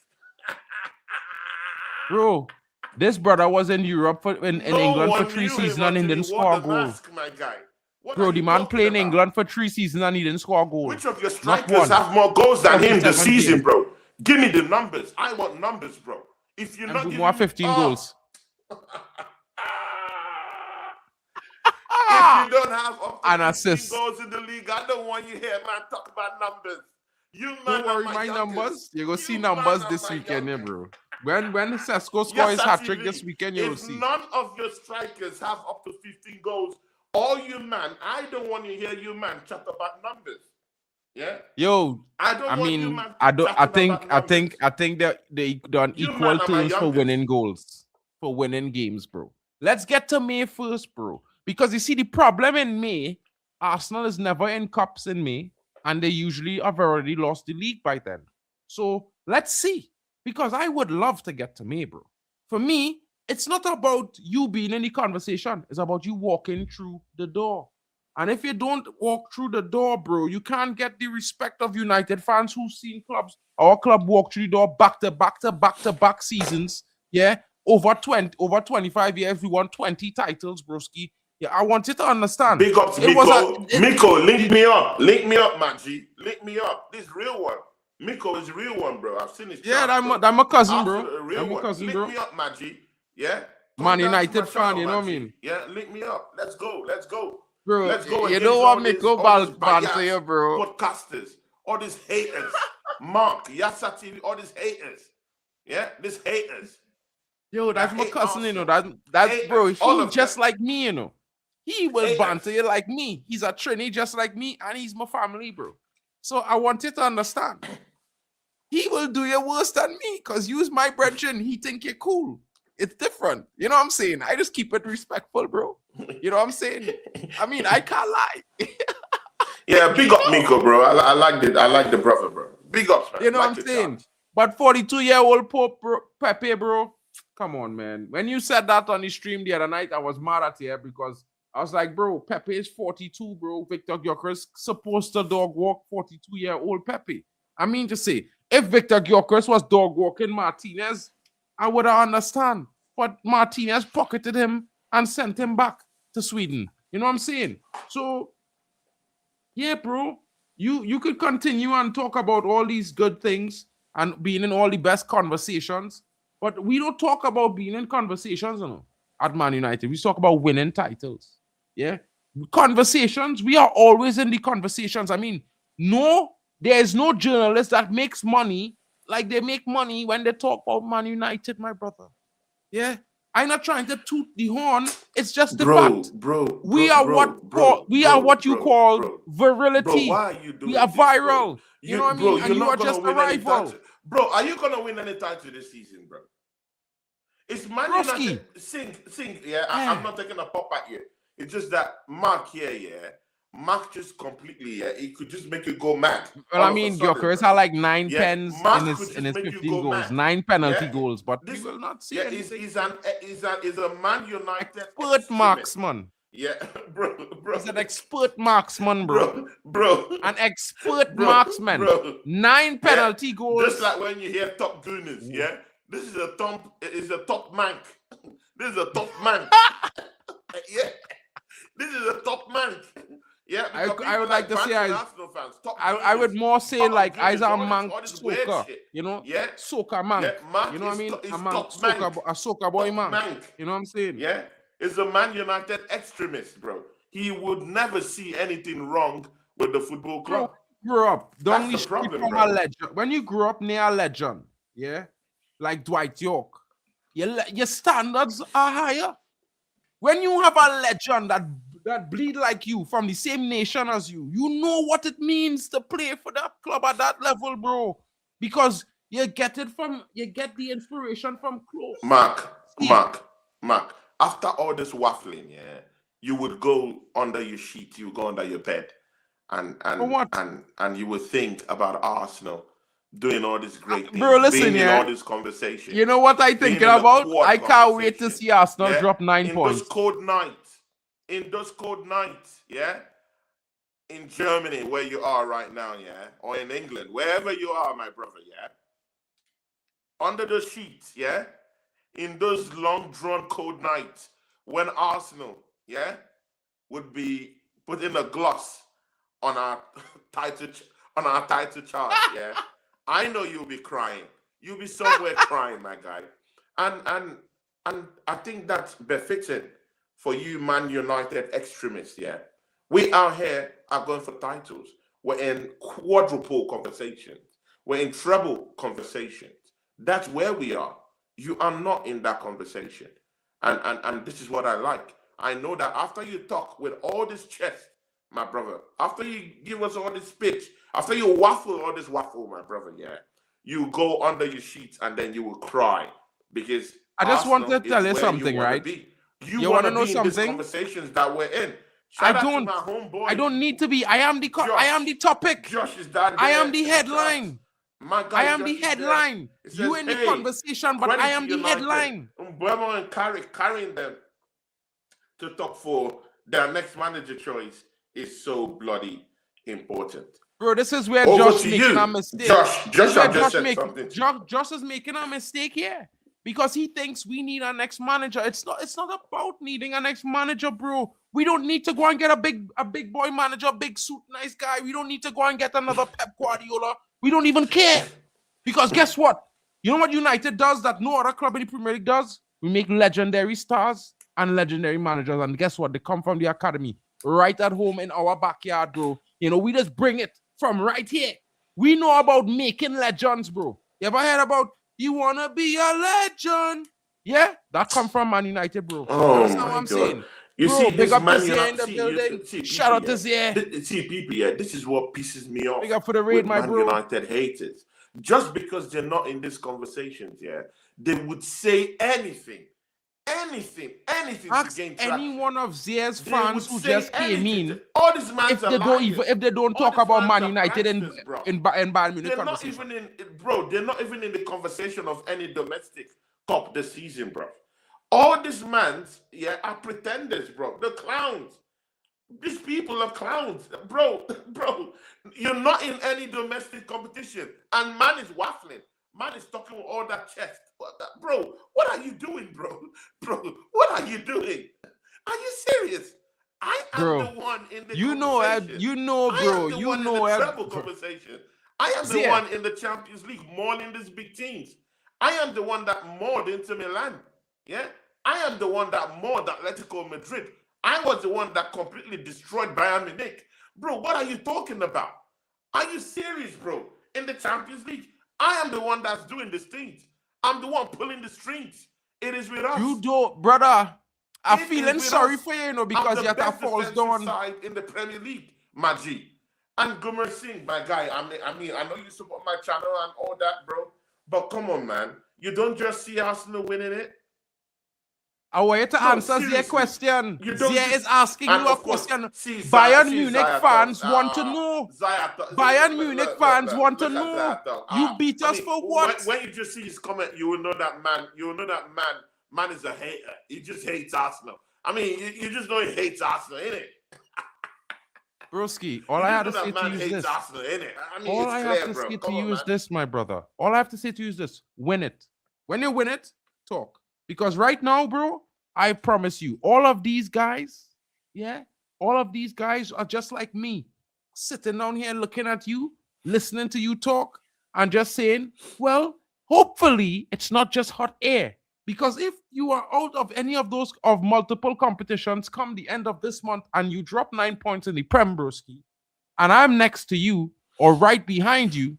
Bro, this brother was in Europe in England for 3 seasons and he didn't score a goal. Bro, the man playing in England for 3 seasons and he didn't score a goal.
Which of your strikers have more goals than him this season, bro? Give me the numbers. I want numbers, bro. If you're not
giving 15 goals.
If you don't have up to 15 goals in the league, I don't want you here, man. Talk about numbers.
Don't worry, my numbers. You're going to see numbers this weekend, bro. When Sesko scores his hat trick
actually,
this weekend, you will
if
see.
none of your strikers have up to 15 goals, all you man, I don't want to hear you man chat about numbers. Yeah.
Yo,
I don't
I
want you
mean,
man
I don't. I
chatting about numbers.
think that they're on
You
equal
man are my
terms for
youngest.
winning goals, for winning games, bro. Let's get to May first, bro. Because you see, the problem in May, Arsenal is never in cups in May, and they usually have already lost the league by then. So let's see. Because I would love to get to May, bro. For me, it's not about you being in the conversation. It's about you walking through the door. And if you don't walk through the door, bro, you can't get the respect of United fans who've seen our club walk through the door back to back seasons. Yeah. Over 25 years, we won 20 titles, broski. Yeah, I want you to understand.
Big ups, Miko. Link me up, Maggi. Link me up. This real one. Miko is a real one, bro. I've seen his
Yeah,
chart,
that's my cousin, bro.
Absolute real
That's my
one.
cousin,
Link
bro.
me up, Maggi. Yeah.
Man United fan, you know what I mean?
Yeah, link me up. Let's go.
Bro,
Let's go.
you know what Miko Banter here, bro.
Podcasters, all these haters. Mark, Yasati, all these haters. Yeah, these haters.
Yo, that's my cousin,
Arsenal.
you know. That's
Haters,
bro.
all
He
of
just
them.
like me, you know. He will
Haters.
banter you like me. He's a Trini just like me, and he's my family, bro. So I want you to understand. He will do you worse than me, because you's my brethren. He think you're cool. It's different. You know what I'm saying? I just keep it respectful, bro. You know what I'm saying? I mean, I can't lie.
Yeah, big up Miko, bro. I like the brother, bro. Big up, man.
You know
Like
what I'm
the
saying?
chance.
But 42-year-old Pope Pepe, bro. Come on, man. When you said that on the stream the other night, I was mad at you because I was like, bro, Pepe is 42, bro. Victor Gyökeres supposed to dog walk 42-year-old Pepe. I mean to say, if Victor Gyökeres was dog walking Martinez, I would understand. But Martinez pocketed him and sent him back to Sweden. You know what I'm saying? So, yeah, bro, you could continue and talk about all these good things and being in all the best conversations, but we don't talk about being in conversations, you know, at Man United. We talk about winning titles. Yeah, conversations. We are always in the conversations. I mean, there is no journalist that makes money like they make money when they talk about Man United, my brother. Yeah, I'm not trying to toot the horn. It's just the fact. We are what you call virility.
Bro, why are you doing
we are
this,
viral.
Bro?
You know what I
bro,
mean? And you are just a rival.
Bro, are you gonna win any title this season, bro? It's Man United. Sing. Yeah, I'm not taking a pop at you. It's just that Mark here, yeah. Mark just completely, yeah, he could just make you go mad.
Well, I mean, Gyökeres had like 9 pens in his 15 goals,
mad.
9 penalty goals, but we will not see anything.
He's a Man United
expert marksman.
Yeah, bro.
He's an expert marksman,
bro.
An expert marksman. Bro. 9 penalty goals.
Just like when you hear top gooners, yeah. This is a top man. This is a top man. Yeah. This is a top man. Yeah,
I would like to say I would more say like Isaac Mank Soka, you know, Soka Mank.
Yeah,
you know what I mean? A Soka boy Mank. You know what I'm saying?
Yeah, it's a Man United extremist, bro. He would never see anything wrong with the football club.
Grew up down the street from a legend. When you grew up near a legend, yeah, like Dwight York, your standards are higher. When you have a legend that bleed like you from the same nation as you, you know what it means to play for that club at that level, bro. Because you get the inspiration from close.
Mark. After all this waffling, yeah, you would go under your sheet, you go under your bed, and you would think about Arsenal doing all this great things,
bro. Listen,
being in all this conversation.
You know what I thinking about? I can't wait to see Arsenal drop 9 points.
In those cold nights, yeah, in Germany where you are right now, yeah, or in England, wherever you are, my brother, yeah, under the sheets, yeah, in those long drawn cold nights when Arsenal, yeah, would be putting a gloss on our title chart, yeah. I know you'll be crying. You'll be somewhere crying, my guy, and I think that's befitting for you, Man United extremists, yeah. We out here are going for titles. We're in quadruple conversations. We're in treble conversations. That's where we are. You are not in that conversation. And this is what I like. I know that after you talk with all this chest, my brother, after you give us all this speech, after you waffle all this waffle, my brother, yeah, you go under your sheets and then you will cry because
I just want
Arsenal
to tell
is
you
where
something,
you want to
right?
be.
You
want
want to
to
know
be in these
something?
conversations that we're in.
I
Shout out to
don't.
my homeboy.
I don't need to be. I am the. I am the topic.
Josh is down there.
I am the
in
headline.
My guy,
I am
Josh
the
is
headline.
It
You
says,
in the
hey,
conversation, but I am the headline.
Mbemo and carrying them to top 4. Their next manager choice is so bloody important.
Bro, this is where
Over
Josh
to
making
you.
a mistake.
Josh, I've just said something.
Josh is making a mistake here because he thinks we need a next manager. It's not about needing a next manager, bro. We don't need to go and get a big boy manager, big suit, nice guy. We don't need to go and get another Pep Guardiola. We don't even care. Because guess what? You know what United does that no other club in the Premier League does? We make legendary stars and legendary managers. And guess what? They come from the academy right at home in our backyard, bro. You know, we just bring it from right here. We know about making legends, bro. You ever heard about you want to be a legend? Yeah, that come from Man United, bro.
Oh,
that's how I'm saying.
You
bro,
see,
big up
Man
to Zia in the building. Shout out to Zia.
See, people, yeah, this is what pisses me off.
Big up for the raid, my
Man
bro.
United haters. Just because they're not in these conversations, yeah, they would say anything
Ask
to gain
any one of Zia's fans who just came in.
All these men
if they don't talk about Man United in Bayern Munich,
they're not even in, bro. They're not even in the conversation of any domestic cup this season, bro. All these men, yeah, are pretenders, bro. The clowns. These people are clowns, bro. You're not in any domestic competition, and man is waffling. Man is talking with all that chest. Bro, what are you doing, bro? Bro, what are you doing? Are you serious? I am the one in the conversation.
You know, bro.
You know, in the treble conversation. I am the one in the Champions League mauling these big teams. I am the one that mauled Inter Milan. Yeah, I am the one that mauled Atletico Madrid. I was the one that completely destroyed Bayern Munich. Bro, what are you talking about? Are you serious, bro? In the Champions League, I am the one that's doing these things. I'm the one pulling the strings. It is with us.
You do, brother. I'm feeling sorry for you, because you have to falls down.
Side in the Premier League, my G. And Gumer Singh, my guy. I mean, I know you support my channel and all that, bro. But come on, man. You don't just see Arsenal winning it.
I want you to answer Zia's question. Zia is asking you a question. Bayern Munich fans want to know. Bayern Munich fans want to know. You beat us for what?
When you just see his comment, you will know that man. You will know that man is a hater. He just hates Arsenal. I mean, you just know he hates Arsenal, innit?
Broski, all I have to say to you is this. All I have to say to you is this, my brother. All I have to say to you is this. Win it. When you win it, talk. Because right now, bro, I promise you, all of these guys, all of these guys are just like me, sitting down here looking at you, listening to you talk, and just saying, well, hopefully it's not just hot air. Because if you are out of any of those of multiple competitions come the end of this month and you drop 9 points in the Prem, broski, and I'm next to you or right behind you,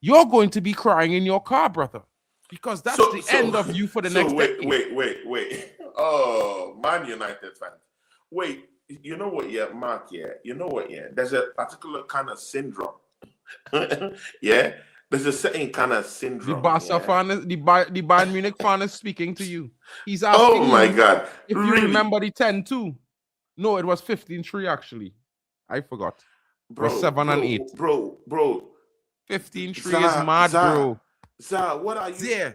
you're going to be crying in your car, brother. Because that's the end of you for the next decade.
Wait. Oh, Man United fans. Wait, you know what, Mark, you know what, there's a particular kind of syndrome. Yeah? There's a certain kind of syndrome.
The Barca fan is, the Bayern Munich fan is speaking to you. He's asking
God.
If you remember the 10-2. No, it was 15-3 actually. I forgot. It was 7 and 8.
Bro.
15-3 is mad, bro.
Zah, what are you?
Yeah.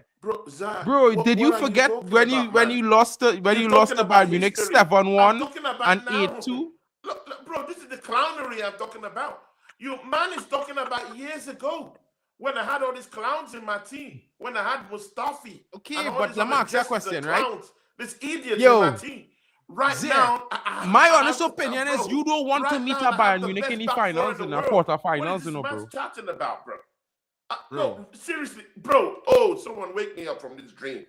Bro,
did you forget when you lost the Bayern Munich 7-1 and 8-2?
Look, bro, this is the clownery I'm talking about. Man is talking about years ago when I had all these clowns in my team. When I had Mustafi.
Okay, but let me ask you a question, right?
This idiot in my team. Right now,
my honest opinion is you don't want to meet a Bayern Munich in the finals and the quarterfinals, bro.
Talking about, bro? No, seriously, bro. Oh, someone wake me up from this dream.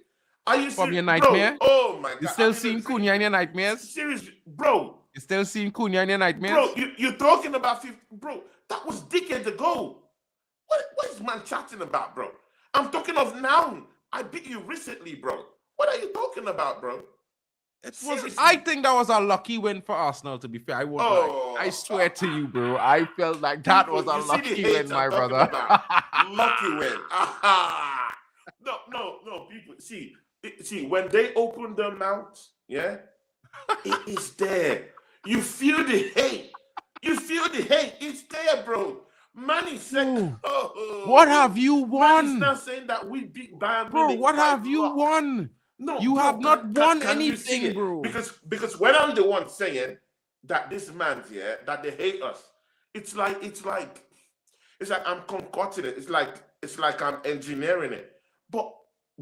Are you
from your nightmare?
Bro? Oh my God!
You still seeing Cunha in your nightmares?
Seriously, bro.
You still seeing Cunha in your nightmares?
Bro, you're talking about 50, bro. That was decades ago. What is man chatting about, bro? I'm talking of now. I beat you recently, bro. What are you talking about, bro?
I think that was a lucky win for Arsenal, to be fair. I won't lie. I swear to you, bro. I felt like that was a lucky win, my brother.
Lucky win. No, people. See, when they open their mouths, yeah, it is there. You feel the hate. It's there, bro. Man is saying,
what have you won?
Man is not saying that we beat Bayern
bro.
Munich.
What have you won?
No,
you have not won anything, bro.
Because when I'm the one saying that this man's here, that they hate us, it's like I'm concocting it. It's like I'm engineering it. But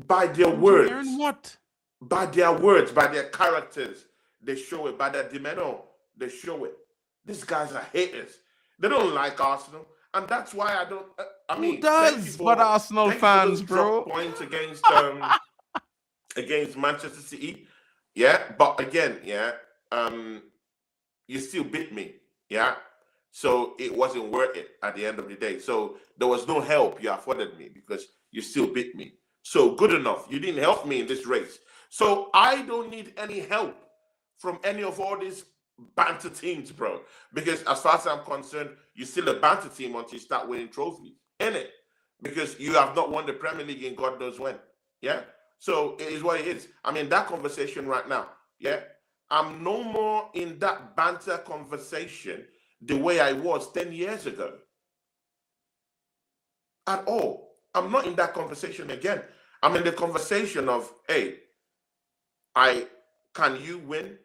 by their words,
what?
By their words, by their characters, they show it. By their demeanor, they show it. These guys are haters. They don't like Arsenal, and that's why I don't.
Who does? But Arsenal fans, bro.
Points against against Manchester City, yeah. But again, yeah, you still beat me, yeah. So it wasn't worth it at the end of the day. So there was no help you afforded me because you still beat me. So good enough. You didn't help me in this race. So I don't need any help from any of all these banter teams, bro. Because as far as I'm concerned, you're still a banter team until you start winning trophies, innit? Because you have not won the Premier League in God knows when, yeah. So it is what it is. I'm in that conversation right now, yeah. I'm no more in that banter conversation the way I was 10 years ago. At all. I'm not in that conversation again. I'm in the conversation of, hey, can you win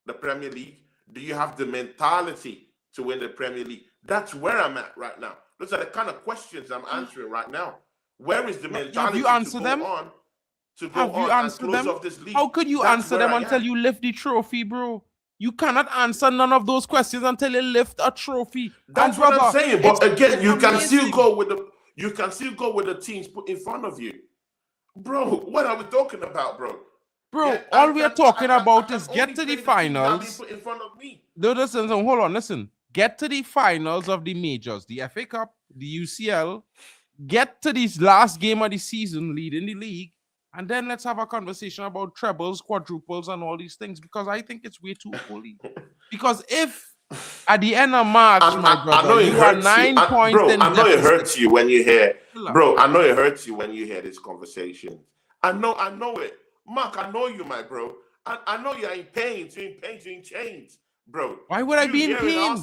the Premier League? Do you have the mentality to win the Premier League? That's where I'm at right now. Those are the kind of questions I'm answering right now. Where is the mentality
have you answered them?
Have you answered them?
How could you answer them until you lift the trophy, bro? You cannot answer none of those questions until you lift a trophy.
That's what I'm saying. But again, you can still go with the teams put in front of you, bro. What are we talking about, bro?
Bro, yeah, all we are talking about is get to the finals.
In front of me.
No, listen, hold on, listen. Get to the finals of the majors, the FA Cup, the UCL. Get to this last game of the season, leading the league. And then let's have a conversation about trebles, quadruples, and all these things, because I think it's way too early. Because if at the end of March, my brother, you are 9 points
bro,
in
I know
deficit.
it hurts you when you hear, bro, I know it hurts you when you hear this conversation. I know it. Mark, I know you, my bro. I know you're in pain, you're in chains, bro.
Why would I be in pain?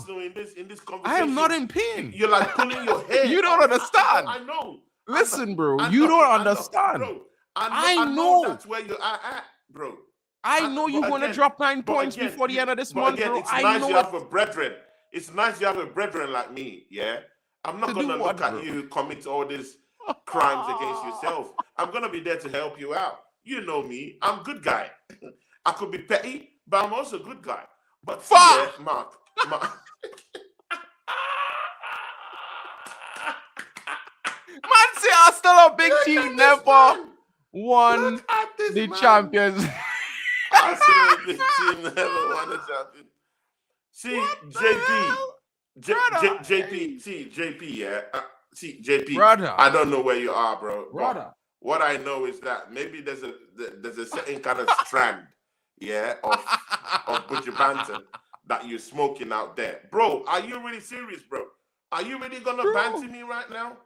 In this conversation,
I am not in pain.
You're like pulling your hair.
You don't understand.
I know.
Listen, bro, you don't understand.
Bro. I know that's where you are at, bro.
I know you're going to drop 9 points before the end of this month, bro.
It's nice you have a brethren. It's nice you have a brethren like me, yeah? I'm not going to look at you commit all these crimes against yourself. I'm going to be there to help you out. You know me. I'm a good guy. I could be petty, but I'm also a good guy. But yeah, Mark.
Man, say I'm still a big team, never won the champions.
Arsenal big team never won the champions. See, JP, yeah. See, JP,
brother.
I don't know where you are, bro.
Brother.
What I know is that maybe there's a certain kind of strand, yeah, of Butcher Banter that you're smoking out there. Bro, are you really serious, bro? Are you really gonna banter me right now?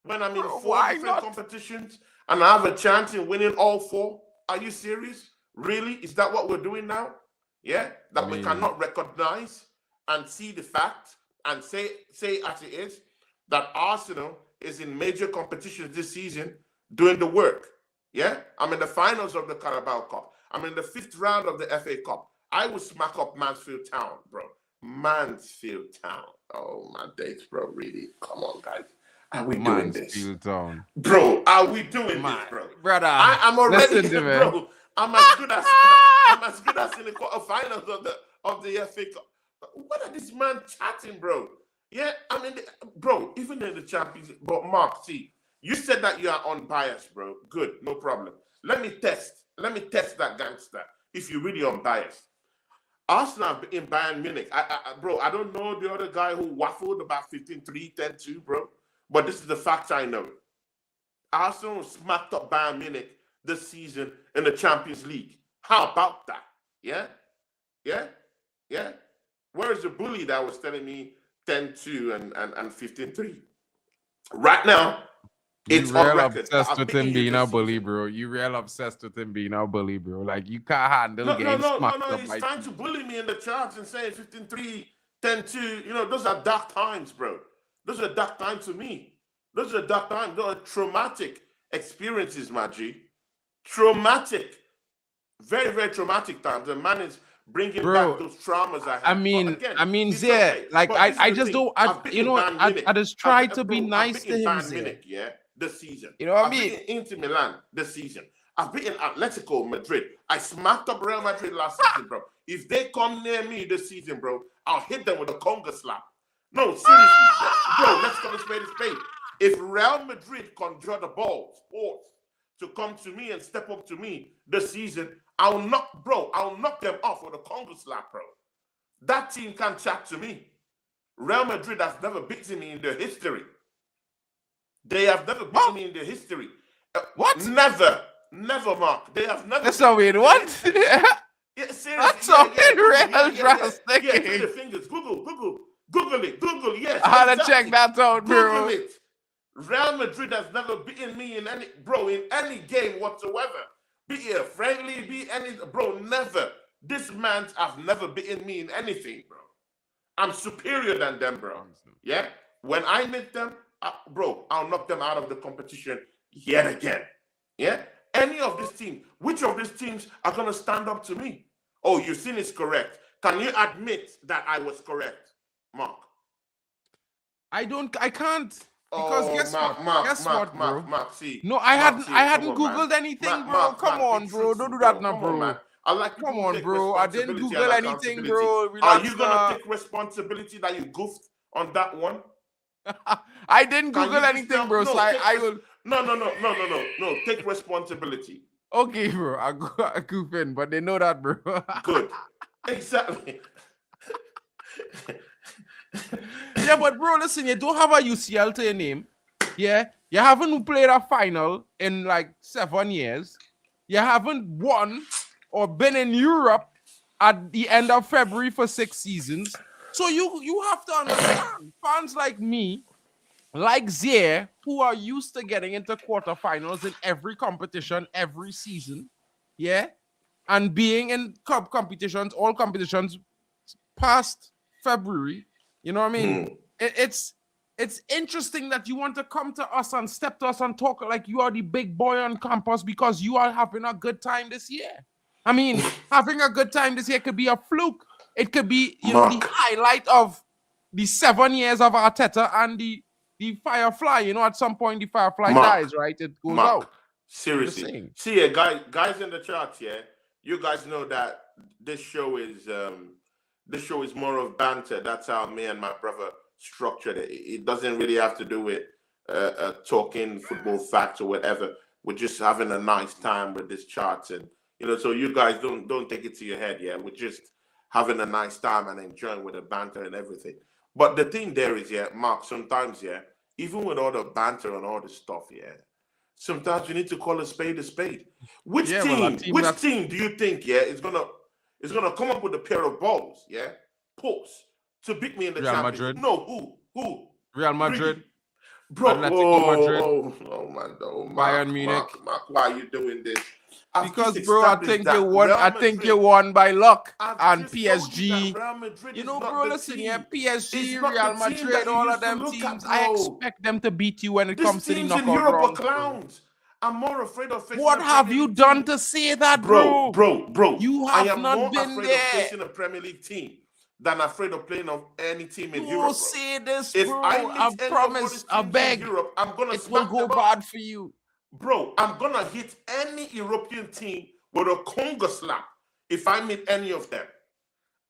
When I'm in 4 different competitions and I have a chance in winning all 4? Are you serious? Really? Is that what we're doing now? Yeah? That we cannot recognize and see the fact and say as it is that Arsenal is in major competitions this season doing the work. Yeah? I'm in the finals of the Carabao Cup. I'm in the 5th round of the FA Cup. I will smack up Mansfield Town, bro. Mansfield Town. Oh, my days, bro. Really? Come on, guys. Are we doing this? Bro, are we doing this, bro?
Brother,
I'm already, bro. I'm as good as in the quarterfinals of the FA Cup. What are this man chatting, bro? Yeah, I mean, bro, even in the Champions League. But Mark, see, you said that you are unbiased, bro. Good, no problem. Let me test that gangster if you're really unbiased. Arsenal in Bayern Munich. Bro, I don't know the other guy who waffled about 15-3, 10-2, bro. But this is the fact I know. Arsenal smacked up Bayern Munich this season in the Champions League. How about that? Yeah? Where is the bully that was telling me 10-2 and 15-3? Right now, it's on record.
Obsessed with him being a bully, bro. You real obsessed with him being a bully, bro. Like, you can't handle games.
No. He's trying to bully me in the charts and saying 15-3, 10-2. You know, those are dark times, bro. Those are dark times to me. Those are dark times. Those are traumatic experiences, my G. Traumatic. Very, very traumatic times. The man is bringing back those traumas I had.
I mean,
okay.
Like, I just
thing.
don't, I just try to be nice to him,
Munich, this season.
You know what I
mean?
mean?
I've beaten Inter Milan this season. I've beaten Atletico Madrid. I smacked up Real Madrid last season, bro. If they come near me this season, bro, I'll hit them with a conga slap. No, seriously, bro, let's call a spade a spade. If Real Madrid conjure the ball, sports, to come to me and step up to me this season, I'll knock them off with a conga slap, bro. That team can't chat to me. Real Madrid has never beaten me in their history. They have never beaten me in their history.
What?
Never, Mark. They have never.
That's not weird. What?
Yeah, seriously.
That's so real drastic.
Yeah, put your fingers. Google it. Yes.
I had to check that out, bro.
Google it. Real Madrid has never beaten me in any game whatsoever. Be it a friendly, never. This man have never beaten me in anything, bro. I'm superior than them, bro. Yeah? When I meet them, I'll knock them out of the competition yet again. Yeah? Any of this team, which of these teams are going to stand up to me? Oh, you've seen it's correct. Can you admit that I was correct, Mark?
I can't. Because guess what, bro?
Mark, see.
No, I hadn't Googled anything, bro. Come on, bro. Don't do that now, bro. Come on, bro. I didn't Google anything, bro.
Are you gonna take responsibility that you goofed on that one?
I didn't Google anything, bro. So I will.
No. Take responsibility.
Okay, bro. I goof in, but they know that, bro.
Good. Exactly.
Yeah, but bro, listen, you don't have a UCL to your name. Yeah, you haven't played a final in like 7 years. You haven't won or been in Europe at the end of February for 6 seasons. So you have to understand, fans like me, like Zier, who are used to getting into quarterfinals in every competition, every season, yeah, and being in competitions, all competitions past February. You know what I mean? It's interesting that you want to come to us and step to us and talk like you are the big boy on campus because you are having a good time this year. I mean, having a good time this year could be a fluke. It could be, the highlight of the 7 years of Arteta and the Firefly. You know, at some point the Firefly dies, right? It goes out.
Seriously. See, guys in the chat here, you guys know that this show is more of banter. That's how me and my brother structured it. It doesn't really have to do with talking football facts or whatever. We're just having a nice time with this chart, and so you guys don't take it to your head. Yeah, we're just having a nice time and enjoying with the banter and everything. But the thing there is, Mark, sometimes, even with all the banter and all the stuff, sometimes you need to call a spade a spade. Which team do you think, is gonna come up with a pair of balls, posts to beat me in the Champions League? No, who?
Real Madrid.
Bro,
Atletico Madrid.
Oh man,
Bayern Munich.
Mark, why are you doing this?
Because, bro, I think you won by luck. And PSG. Bro, listen, PSG, Real Madrid, all of them teams, I expect them to beat you when it comes to the knockout round.
Europe are clowns. I'm more afraid of facing.
What have you done to say that, bro?
Bro.
You have not been there.
I am more afraid of facing a Premier League team than afraid of playing on any team in Europe.
You say this, bro. I promise, I beg.
Europe, I'm gonna
it will go bad for you.
Bro, I'm gonna hit any European team with a conga slap if I meet any of them.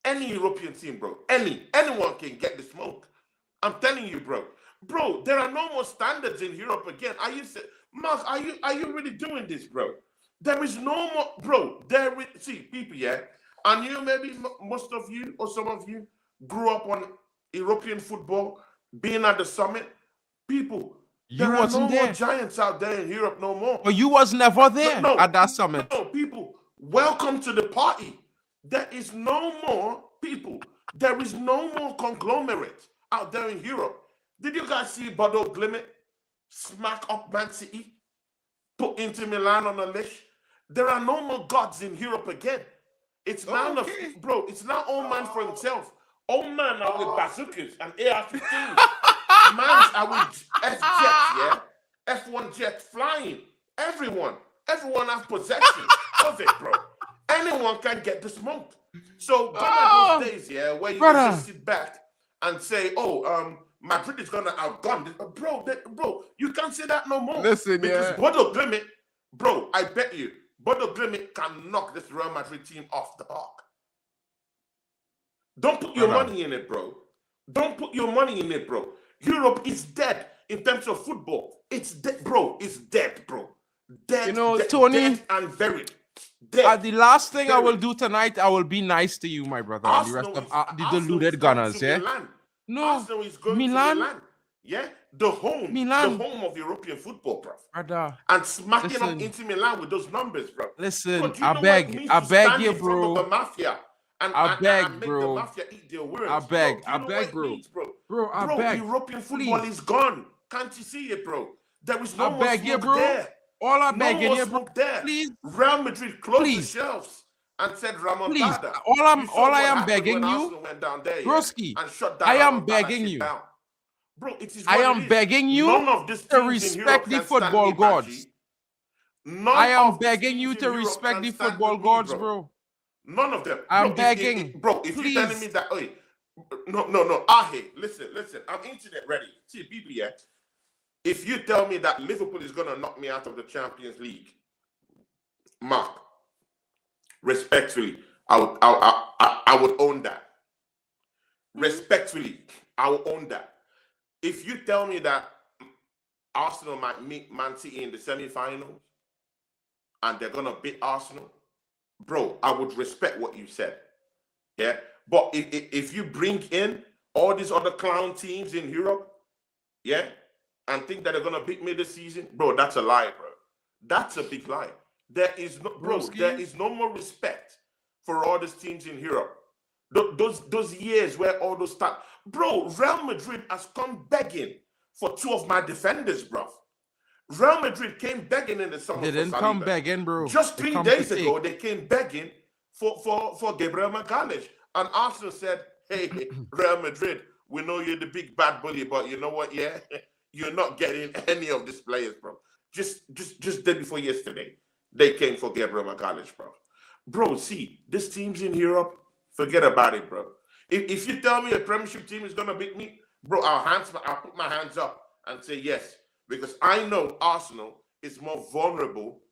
Any European team, bro. Anyone can get the smoke. I'm telling you, bro. Bro, there are no more standards in Europe again. Mark, are you really doing this, bro? There is no more, bro. See, people, and maybe most of you or some of you grew up on European football, being at the summit. People,
You
There are no
wasn't
more
there.
giants out there in Europe no more.
But you was never there at that summit.
No, people, welcome to the party. There is no more people. There is no more conglomerate out there in Europe. Did you guys see Bodo Glimt smack up Man City? Put Inter Milan on a leash? There are no more gods in Europe again. It's now, bro, it's now all man for himself. All man are with bazookas and AR-15s. Mans are with F-jets, yeah? F1 jets flying. Everyone has possession of it, bro. Anyone can get the smoke. So gone those days, yeah, where you can just sit back and say, Madrid is gonna outgun this. Bro, you can't say that no more.
Listen,
because Bodo Glimt, bro, I bet you, Bodo Glimt can knock this Real Madrid team off the park. Don't put your money in it, bro. Don't put your money in it, bro. Europe is dead in terms of football. It's dead, bro. It's dead, bro. Dead,
Tony,
dead and buried. Dead.
The last thing I will do tonight, I will be nice to you, my brother, and the rest of the deluded gunners, yeah? No,
Arsenal is going to Milan. Yeah? The home of European football, bro.
Brother.
And smacking up Inter Milan with those numbers, bro.
Listen, I beg you, bro.
The mafia.
I beg,
make
bro.
the mafia eat their words.
I beg, bro.
Bro,
I beg.
European football is gone. Can't you see it, bro? There is no
I
more
beg you,
smoke
bro.
there.
All I beg
no
you, bro.
There.
Please.
Real Madrid closed the shelves and said Ramon.
Please. All I am begging you, Broski,
and shut down
I am begging you.
Bro, it is
I am begging you to respect the football gods. I am begging you to respect the football gods, bro.
None of them.
I'm begging.
Bro, if you're telling me that, no, Ahe, listen. I'm internet ready. See, BBS. If you tell me that Liverpool is going to knock me out of the Champions League, Mark, respectfully, I would own that. Respectfully, I will own that. If you tell me that Arsenal might meet Man City in the semi-finals and they're going to beat Arsenal, bro, I would respect what you said. Yeah? But if you bring in all these other clown teams in Europe, yeah, and think that they're going to beat me this season, bro, that's a lie, bro. That's a big lie. There is no, bro, there is no more respect for all these teams in Europe. Those years where all those start, bro, Real Madrid has come begging for two of my defenders, bro. Real Madrid came begging in the summer.
They didn't come begging, bro.
Just 3 days ago, they came begging for Gabriel Magalhaes. And Arsenal said, hey, Real Madrid, we know you're the big bad bully, but you know what, yeah? You're not getting any of these players, bro. Just day before yesterday, they came for Gabriel Magalhaes, bro. Bro, see, these teams in Europe, forget about it, bro. If you tell me a Premiership team is going to beat me, bro, I'll put my hands up and say yes. Because I know Arsenal is more vulnerable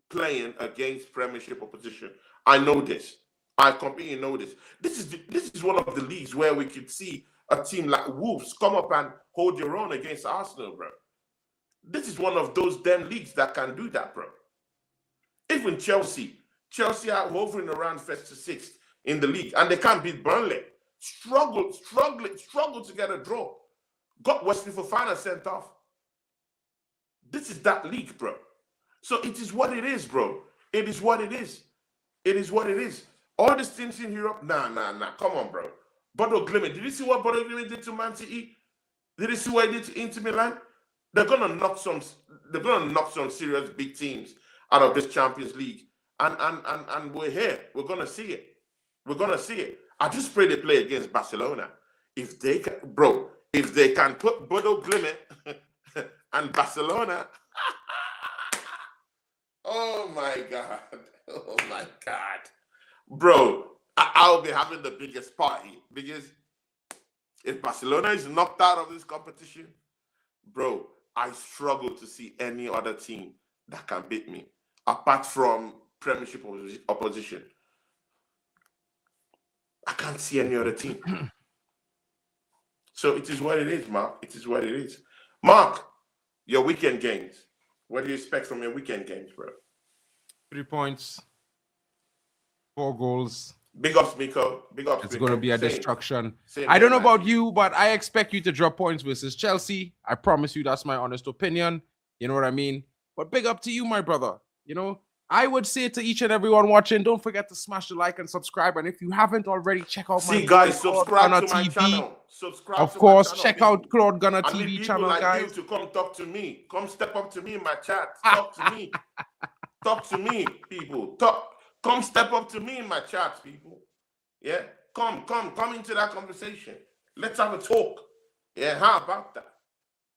playing against Premiership opposition. I know this. I completely know this. This is one of the leagues where we could see a team like Wolves come up and hold their own against Arsenal, bro. This is one of those damn leagues that can do that, bro. Even Chelsea are hovering around first to sixth in the league, and they can't beat Burnley. Struggle to get a draw. Got Wesley Fofana sent off. This is that league, bro. So it is what it is, bro. It is what it is. It is what it is. All these teams in Europe, nah. Come on, bro. Bodo Glimt. Did you see what Bodo Glimt did to Man City? Did you see what he did to Inter Milan? They're gonna knock some serious big teams out of this Champions League. And we're here. We're gonna see it. We're gonna see it. I just pray they play against Barcelona. If they can put Bodo Glimt and Barcelona. Oh my God. Oh my God. Bro, I'll be having the biggest party because if Barcelona is knocked out of this competition, bro, I struggle to see any other team that can beat me apart from Premiership opposition. I can't see any other team. So it is what it is, Mark. It is what it is. Mark, your weekend games. What do you expect from your weekend games, bro?
3 points, 4 goals.
Big ups, Miko. Big ups.
It's
Miko.
going to be a
Same.
destruction.
Same
I don't know
here,
about you, but I expect you to drop points versus Chelsea. I promise you that's my honest opinion. You know what I mean? But big up to you, my brother. You know, I would say to each and everyone watching, don't forget to smash the like and subscribe. And if you haven't already, check out my
guys,
Claude
subscribe
Gunner
to my
TV.
channel. Subscribe
Of
to
course,
my channel,
check
people.
out Claude Gunner
I need
TV
people
channel,
like
guys.
you to come talk to me. Come step up to me in my chat. Talk to me. Talk to me, people. Come step up to me in my chats, people. Yeah, come into that conversation. Let's have a talk. Yeah, how about that?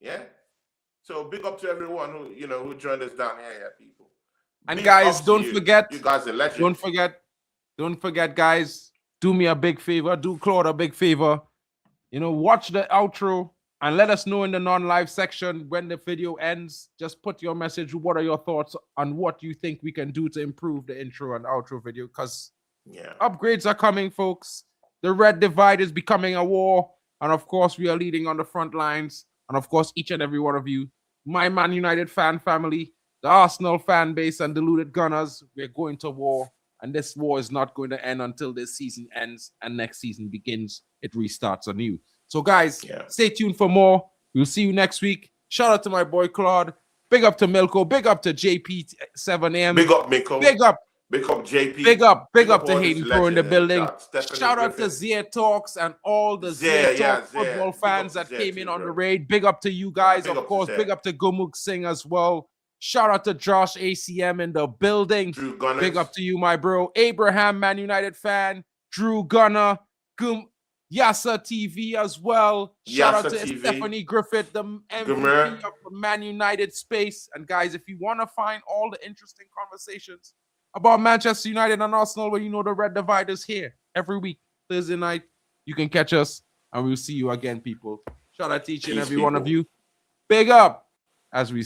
Yeah. So big up to everyone who joined us down here, people.
And
Big
guys,
ups to
don't
you.
forget.
You guys are legends.
Don't forget, guys. Do me a big favor. Do Claude a big favor. You know, watch the outro and let us know in the non-live section when the video ends. Just put your message. What are your thoughts on what you think we can do to improve the intro and outro video? Because upgrades are coming, folks. The Red Divide is becoming a war. And of course, we are leading on the front lines. And of course, each and every one of you, my Man United fan family, the Arsenal fan base, and deluded Gunners, we're going to war. And this war is not going to end until this season ends and next season begins. It restarts anew. So, guys, stay tuned for more. We'll see you next week. Shout out to my boy Claude. Big up to Milko. Big up to JP7AM.
Big up, Milko. Big up JP.
Big up to Hayden Pro in the building. Shout out to Zia Talks and all the Zia Talk football fans that came in on the raid. Big up to you guys. Of course, big up to Gameweek Singh as well. Shout out to Josh ACM in the building. Big up to you, my bro. Abraham, Man United fan. Drew Gunner. Yasa TV as well. Shout out to Stephanie Griffith, the MVP of the Man United space. And guys, if you want to find all the interesting conversations about Manchester United and Arsenal, where you know the Red Divide is here every week, Thursday night, you can catch us and we'll see you again, people. Shout out to each and every one of you. Big up as we